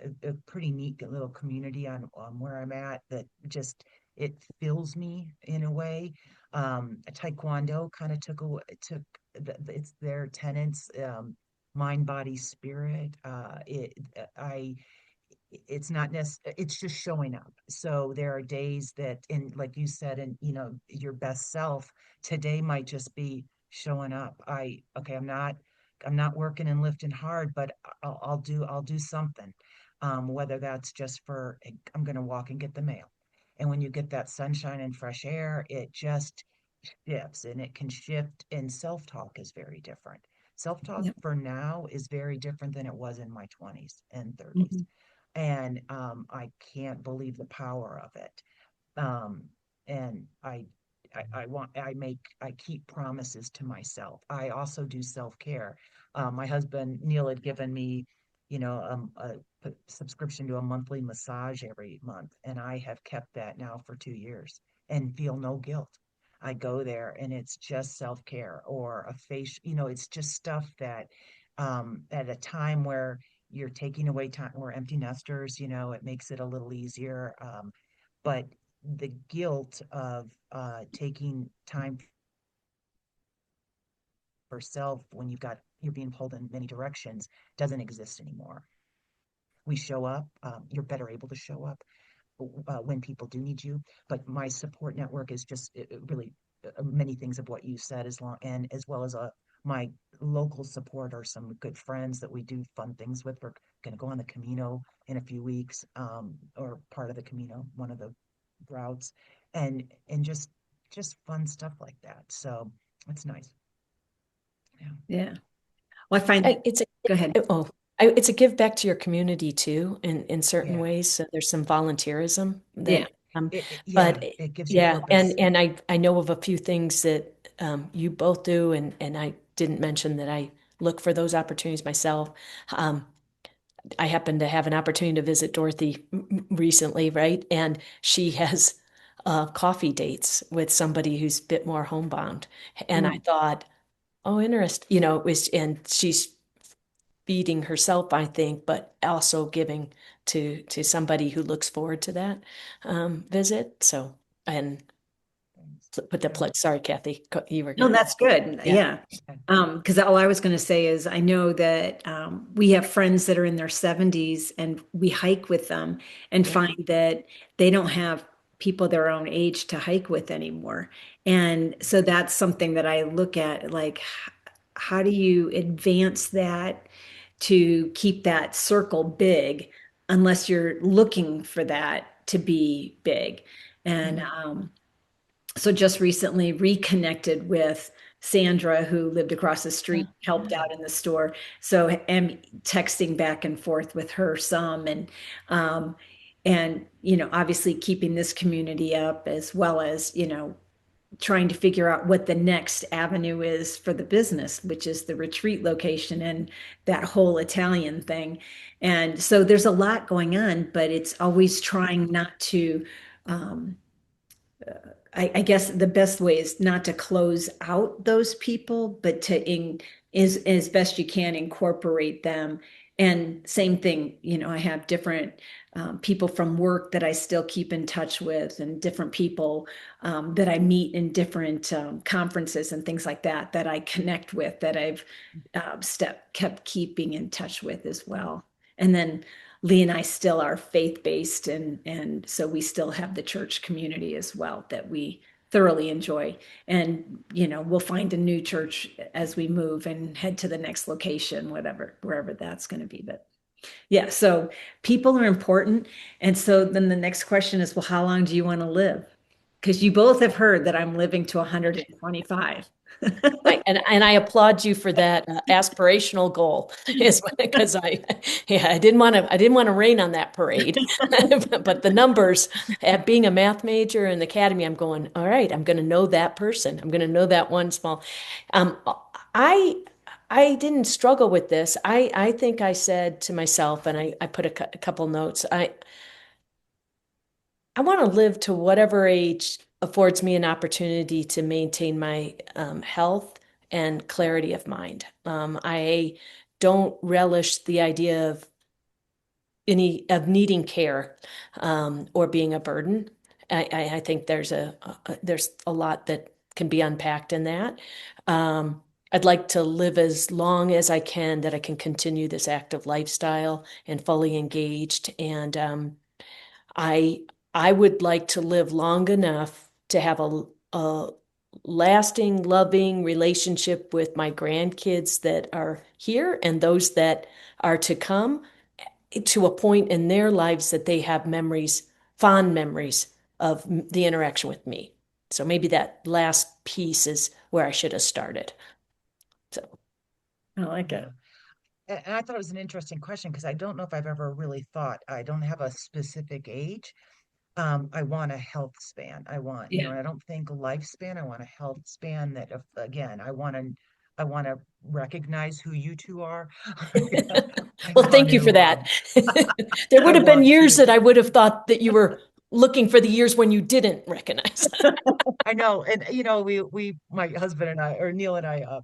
pretty neat little community on where I'm at, that just it fills me in a way. Taekwondo kind of took it's their tenets, mind, body, spirit. It's not necessarily, it's just showing up. So there are days that, in like you said, and your best self today might just be showing up. Okay, I'm not working and lifting hard, but I'll do something. Whether that's just for, I'm going to walk and get the mail. And when you get that sunshine and fresh air, it just shifts, and it can shift. And self-talk is very different. Self-talk Yep. for now is very different than it was in my 20s and 30s. Mhm. And I can't believe the power of it. Um, and I keep promises to myself. I also do self-care. My husband Neil had given me, a subscription to a monthly massage every month, and I have kept that now for 2 years and feel no guilt. I go there and it's just self-care, or a face, it's just stuff that, at a time where you're taking away time, we're empty nesters, it makes it a little easier. But the guilt of taking time for self when you're being pulled in many directions doesn't exist anymore. We show up, you're better able to show up when people do need you. But my support network is just really many things of what you said, as well as my local support are some good friends that we do fun things with. We're going to go on the Camino in a few weeks, or part of the Camino, one of the routes, and just fun stuff like that. So it's nice. Yeah. Yeah. Well, I find, It's go ahead. it's a give back to your community too, in certain Yeah. ways. So there's some volunteerism Yeah. that, Yeah, but it gives you yeah, purpose. and I know of a few things that you both do, and I didn't mention that I look for those opportunities myself. Um, I happened to have an opportunity to visit Dorothy recently, right? And she has coffee dates with somebody who's a bit more homebound. And I Mm. thought, oh, interesting. It was, and she's feeding herself, I think, but also giving to somebody who looks forward to that visit. So, and put the Yeah. plug. Sorry, Kathy, you were No, gonna. that's good. Yeah, Yeah. Okay. Because all I was going to say is I know that we have friends that are in their 70s and we hike with them and yeah. find that they don't have people their own age to hike with anymore. And so that's something that I look at, like, how do you advance that to keep that circle big unless you're looking for that to be big? And Mhm. so just recently reconnected with Sandra, who lived across the Yeah. street, helped out in the store. So am texting back and forth with her some, um, and obviously keeping this community up, as well as trying to figure out what the next avenue is for the business, which is the retreat location and that whole Italian thing. And so there's a lot going on, but it's always trying not to. Um, I guess the best way is not to close out those people, but to is as best you can incorporate them And same thing, I have different people from work that I still keep in touch with, and different people that I meet in different conferences and things like that, that I connect with, that I've kept keeping in touch with as well. And then Lee and I still are faith-based, and so we still have the church community as well that we thoroughly enjoy. And we'll find a new church as we move and head to the next location, wherever that's going to be. But yeah, so people are important. And so then the next question is, well, how long do you want to live? Because you both have heard that I'm living to 125. Right. And I applaud you for that aspirational goal, is because I didn't want to rain on that parade. But the numbers, at being a math major in the academy, I'm going, all right, I'm going to know that person. I'm going to know that one small. Um, I I didn't struggle with this. I think I said to myself, and I put a couple notes. I want to live to whatever age affords me an opportunity to maintain my health and clarity of mind. I don't relish the idea of needing care or being a burden. I think there's a lot that can be unpacked in that. I'd like to live as long as I can, that I can continue this active lifestyle and fully engaged. And I I would like to live long enough to have a lasting, loving relationship with my grandkids that are here and those that are to come, to a point in their lives that they have memories, fond memories of the interaction with me. So maybe that last piece is where I should have started. So I like it. Yeah. And I thought it was an interesting question because I don't know if I've ever really thought, I don't have a specific age. I want a health span. I want, Yeah. and I don't think lifespan. I want a health span that, if, again, I want to recognize who you two are. I well, thank want you for to, that. There I would have been want years to, that I would have thought that you were looking for the years when you didn't recognize. I know. And, my husband and I, or Neil and I,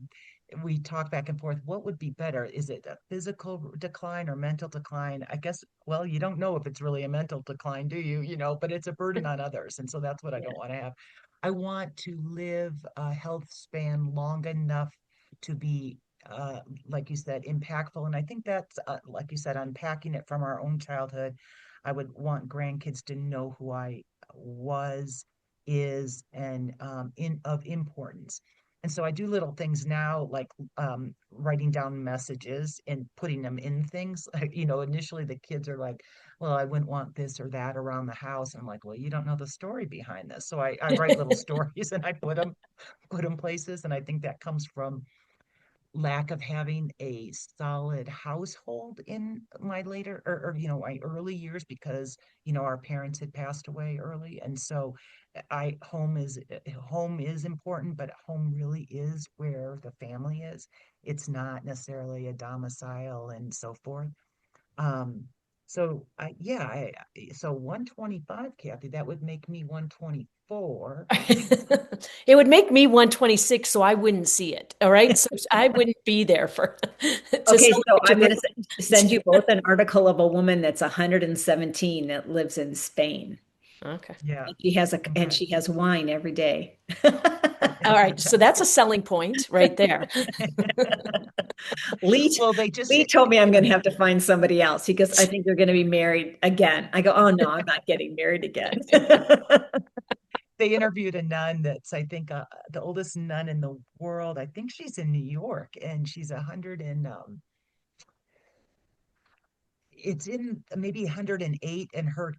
we talk back and forth. What would be better? Is it a physical decline or mental decline? I guess, well, you don't know if it's really a mental decline, do you? But it's a burden on others. And so that's what I don't want to have. I want to live a health span long enough to be, like you said, impactful. And I think that's, like you said, unpacking it from our own childhood. I would want grandkids to know who I was, is, and in of importance. And so I do little things now, like writing down messages and putting them in things. Initially the kids are like, well, I wouldn't want this or that around the house. And I'm like, well, you don't know the story behind this. So I write little stories and I put them places. And I think that comes from lack of having a solid household in my later, or my early years, because our parents had passed away early. And so I home is important, but home really is where the family is. It's not necessarily a domicile and so forth. um so yeah, so 125, Kathy, that would make me 124. It would make me 126, so I wouldn't see it. All right. So I wouldn't be there for to Okay, so celebrate I'm your going to send you both an article of a woman that's 117 that lives in Spain. Okay. Yeah. And Okay. she has wine every day. All right. So that's a selling point right there. Lee, Well, they just Lee told me I'm going to have to find somebody else. He goes, I think you're going to be married again. I go, oh no, I'm not getting married again. they interviewed a nun that's, I think, the oldest nun in the world. I think she's in New York, and she's 100, and it's in maybe 108, and her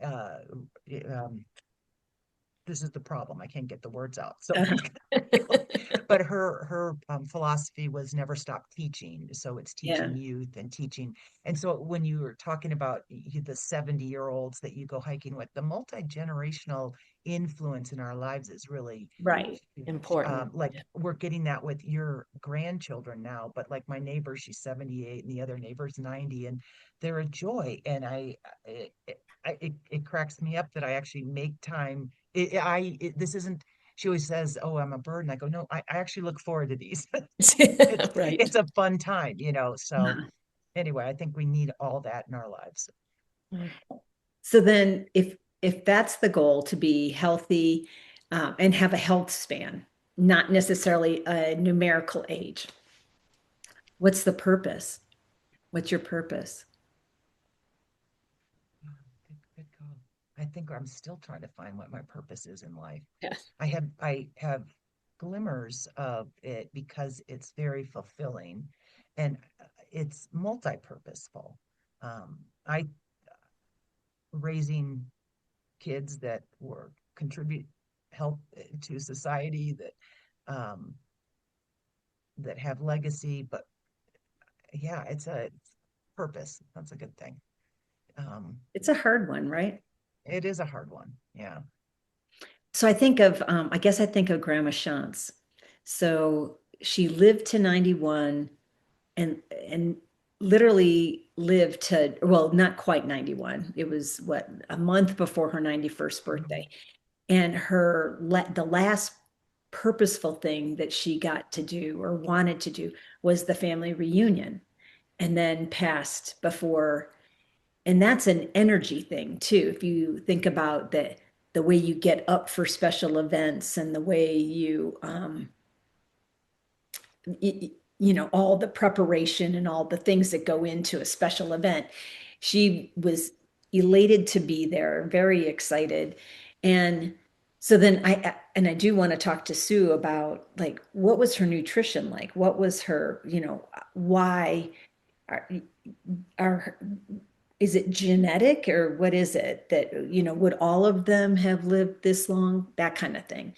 uh um this is the problem. I can't get the words out. So, but her philosophy was never stop teaching. So it's Yeah, teaching youth and teaching. And so when you were talking about the 70-year-olds that you go hiking with, the multi-generational influence in our lives is really right. huge. Important. Like we're getting that with your grandchildren now, but like my neighbor, she's 78, and the other neighbor's 90, and they're a joy. And it cracks me up that I actually make time. This isn't she always says, "Oh, I'm a burden." I go, "No, I actually look forward to these." It's Right. it's a fun time, you know. So Yeah. anyway, I think we need all that in our lives. So then if that's the goal, to be healthy, and have a health span, not necessarily a numerical age, what's the purpose? What's your purpose? Oh, good call. I think I'm still trying to find what my purpose is in life. Yeah. I have glimmers of it because it's very fulfilling and it's multi-purposeful. I raising kids that were contribute help to society um that have legacy, but yeah, it's a purpose. That's a good thing. Um, It's a hard one, right? it is a hard one. Yeah. So I think of, I guess I think of Grandma Shantz. So she lived to 91 and literally lived to, well, not quite 91. It was what, a month before her 91st birthday. And the last purposeful thing that she got to do or wanted to do was the family reunion, and then passed before. And that's an energy thing too. If you think about the way you get up for special events and the way you know, all the preparation and all the things that go into a special event. She was elated to be there, very excited. And so then I do want to talk to Sue about, like, what was her nutrition like? What was her, you know, why are, are is it genetic, or what is it that, you know, would all of them have lived this long? That kind of thing.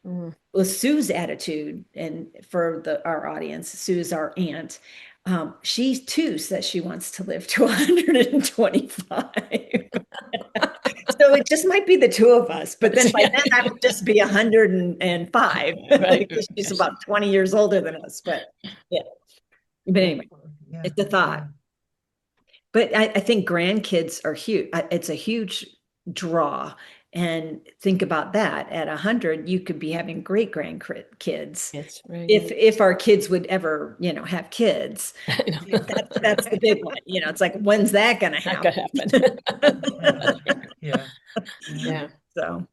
Mm. Well, Sue's attitude, and for our audience, Sue's our aunt. She too says she wants to live to 125. So it just might be the two of us, but then by then I would just be 105 Right. because she's about 20 years older than us. But yeah, but anyway, Yeah. it's a thought. But I think grandkids are huge. It's a huge draw. And think about that. At 100, you could be having great grandkids. That's right. If our kids would ever, you know, have kids. I know. Yeah. That's the big one. You know, it's like, when's that going to Not gonna happen? happen. Yeah. Yeah. So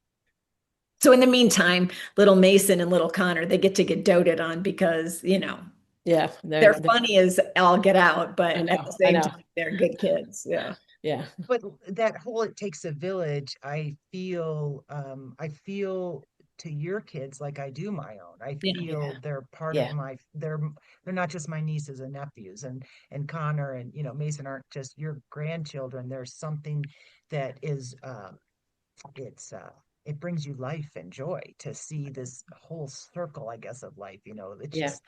in the meantime, little Mason and little Connor, they get to get doted on because, you know, Yeah. they're funny as all get out, but I at know, the I same know. time, they're good kids. Yeah. Yeah. But that whole "it takes a village," I feel to your kids like I do my own. I Yeah. feel they're part of Yeah. they're not just my nieces and nephews, and Connor and, you know, Mason aren't just your grandchildren. There's something that is it's it brings you life and joy to see this whole circle, I guess, of life. You know, it's Yeah. just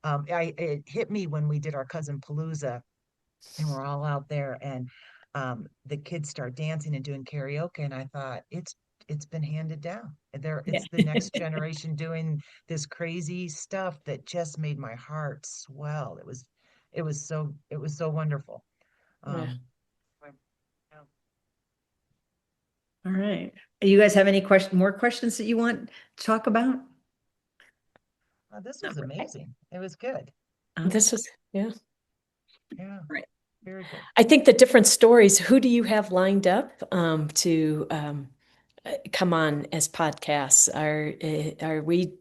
it hit me when we did our Cousin Palooza and we're all out there and the kids start dancing and doing karaoke, and I thought it's been handed down. Yeah. It's the next generation doing this crazy stuff that just made my heart swell. It was so wonderful. Yeah. Yeah. All right. You guys have any more questions that you want to talk about? This was amazing. It was good. This was, yeah. Yeah. Right. Very good. I think the different stories, who do you have lined up to come on as podcasts? Are we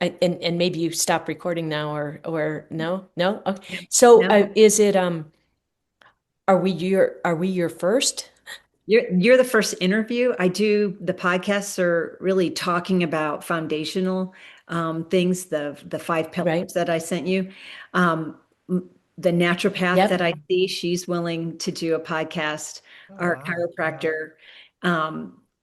and maybe you stop recording now or no? No? Okay. So No. is it are we your first? You're the first interview. The podcasts are really talking about foundational things, the 5 pillars Right. that I sent you. The naturopath Yep. that I see, she's willing to do a podcast. Oh, Our wow. chiropractor,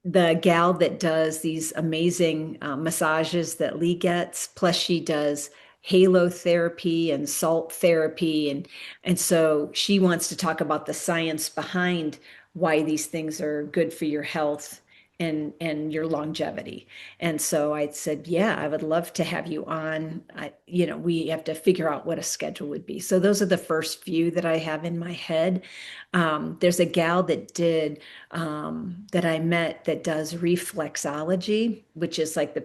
the gal that does these amazing massages that Lee gets, plus she does halo therapy and salt therapy, and so she wants to talk about the science behind why these things are good for your health and your longevity. And so I said, yeah, I would love to have you on. We have to figure out what a schedule would be. So those are the first few that I have in my head. There's a gal that I met that does reflexology, which is like the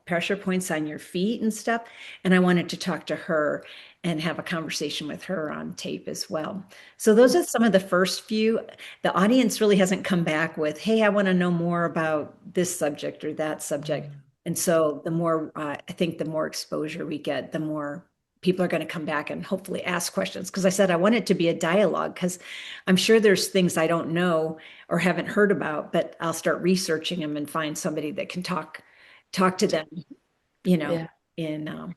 pressure points on your feet and stuff. And I wanted to talk to her and have a conversation with her on tape as well. So those are some of the first few. The audience really hasn't come back with, hey, I want to know more about this subject or that subject. And so the more, I think the more exposure we get, the more people are going to come back and hopefully ask questions. Because I said I want it to be a dialogue, because I'm sure there's things I don't know or haven't heard about, but I'll start researching them and find somebody that can talk to them, you know, Yeah. Yeah.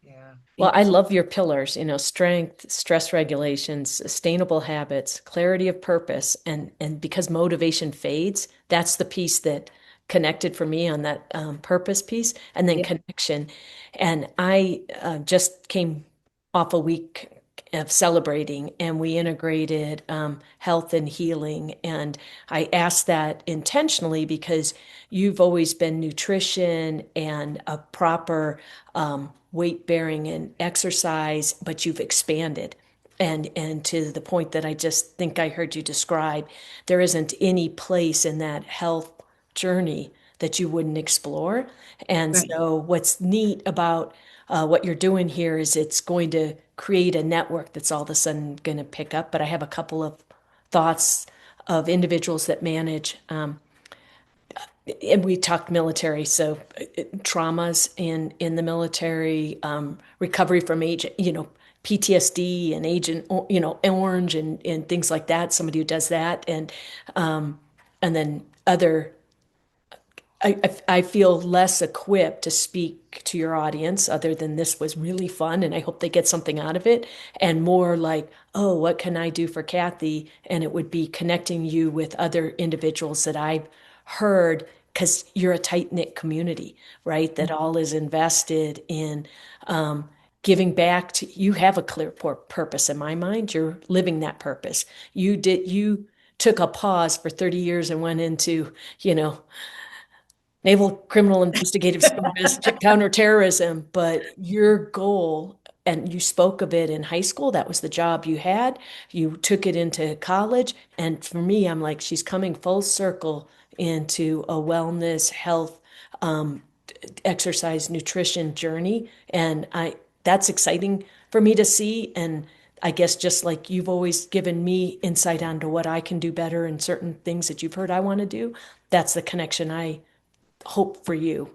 Well, I love your pillars, strength, stress regulation, sustainable habits, clarity of purpose, and because motivation fades, that's the piece that connected for me on that purpose piece, and then Yeah. connection. And I just came off a week of celebrating, and we integrated health and healing. And I asked that intentionally because you've always been nutrition and a proper weight bearing and exercise, but you've expanded. And to the point that I just think I heard you describe, there isn't any place in that health journey that you wouldn't explore. And Right. so what's neat about what you're doing here is it's going to create a network that's all of a sudden going to pick up. But I have a couple of thoughts of individuals that manage and we talked military, so traumas in the military, recovery from age, PTSD and Agent, Orange and things like that. Somebody who does that, and then other. I feel less equipped to speak to your audience other than this was really fun and I hope they get something out of it, and more like, oh, what can I do for Kathy? And it would be connecting you with other individuals that I've heard, because you're a tight-knit community, right? That all is invested in giving back to, you have a clear purpose in my mind. You're living that purpose. You took a pause for 30 years and went into, Naval Criminal Investigative Service, counterterrorism, but your goal, and you spoke of it in high school, that was the job you had. You took it into college. And for me, I'm like, she's coming full circle into a wellness, health, exercise, nutrition journey. And that's exciting for me to see. And I guess just like you've always given me insight onto what I can do better and certain things that you've heard I want to do, that's the connection I hope for you.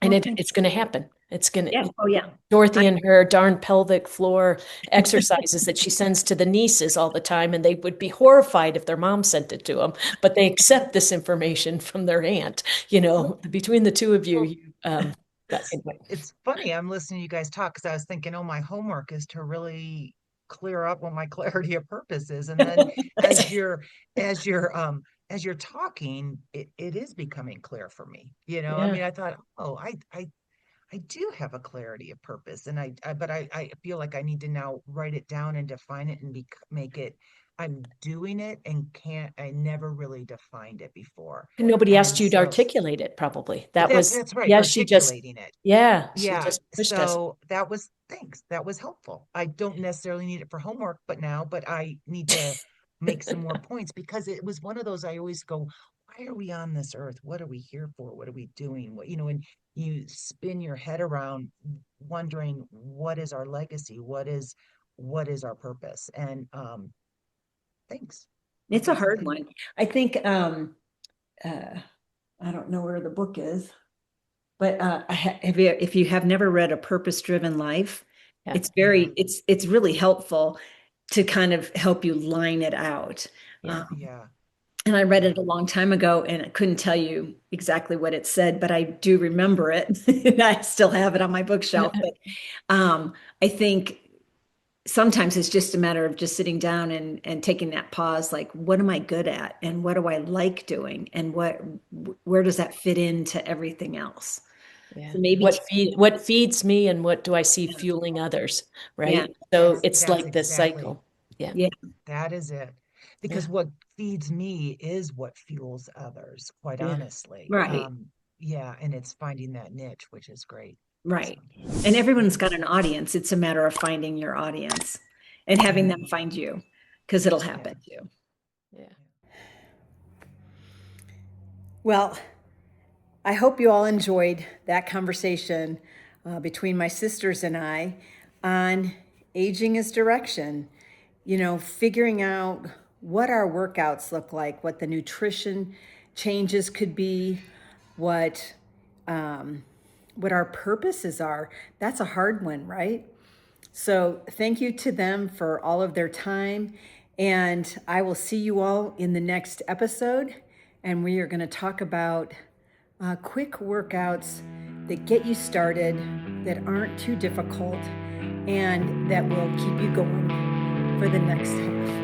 And Well, it's going to happen. It's going yeah. to, Oh, yeah. Dorothy and her darn pelvic floor exercises that she sends to the nieces all the time, and they would be horrified if their mom sent it to them, but they accept this information from their aunt. Between the two of you, anyway. It's funny. I'm listening to you guys talk because I was thinking, oh, my homework is to really clear up what my clarity of purpose is. And then as you're as you're as you're talking, it is becoming clear for me. I Yeah. mean, I thought, oh, I do have a clarity of purpose, and I feel like I need to now write it down and define it and make it. I'm doing it and I never really defined it before. And nobody asked And you to so articulate it, probably. That was, that's right, yeah, articulating it. she Yeah, just pushed us. so thanks. That was helpful. I don't necessarily need it for homework, but I need to make some more points because it was one of those I always go, why are we on this earth? What are we here for? What are we doing? And you spin your head around wondering what is our legacy? What is our purpose? And thanks. It's Like a I said, hard one. I think uh I don't know where the book is, but if you have never read A Purpose-Driven Life, Yeah. it's yeah, it's really helpful to kind of help you line it out. Yeah. yeah, And I read it yeah. a long time ago and I couldn't tell you exactly what it said, but I do remember it. I still have it on my bookshelf. But I think sometimes it's just a matter of just sitting down and taking that pause, like, what am I good at? And what do I like doing? And where does that fit into everything else? Yeah. So maybe, What feeds me and what do I see fueling others, yeah, right? So it's That's like this exactly cycle. Yeah. yeah, that is it. Yeah. Because what feeds me is what fuels others, quite Yeah. honestly. Right. Yeah, and it's finding that niche, which is great. Right. So, And everyone's got an audience. It's a matter of finding your audience and having them find you, because it'll happen too. Yeah. Well, I hope you all enjoyed that conversation between my sisters and I on aging as direction. You know, figuring out what our workouts look like, what the nutrition changes could be, what our purposes are. That's a hard one, right? So thank you to them for all of their time. And I will see you all in the next episode. And we are going to talk about quick workouts that get you started, that aren't too difficult, and that will keep you going for the next half.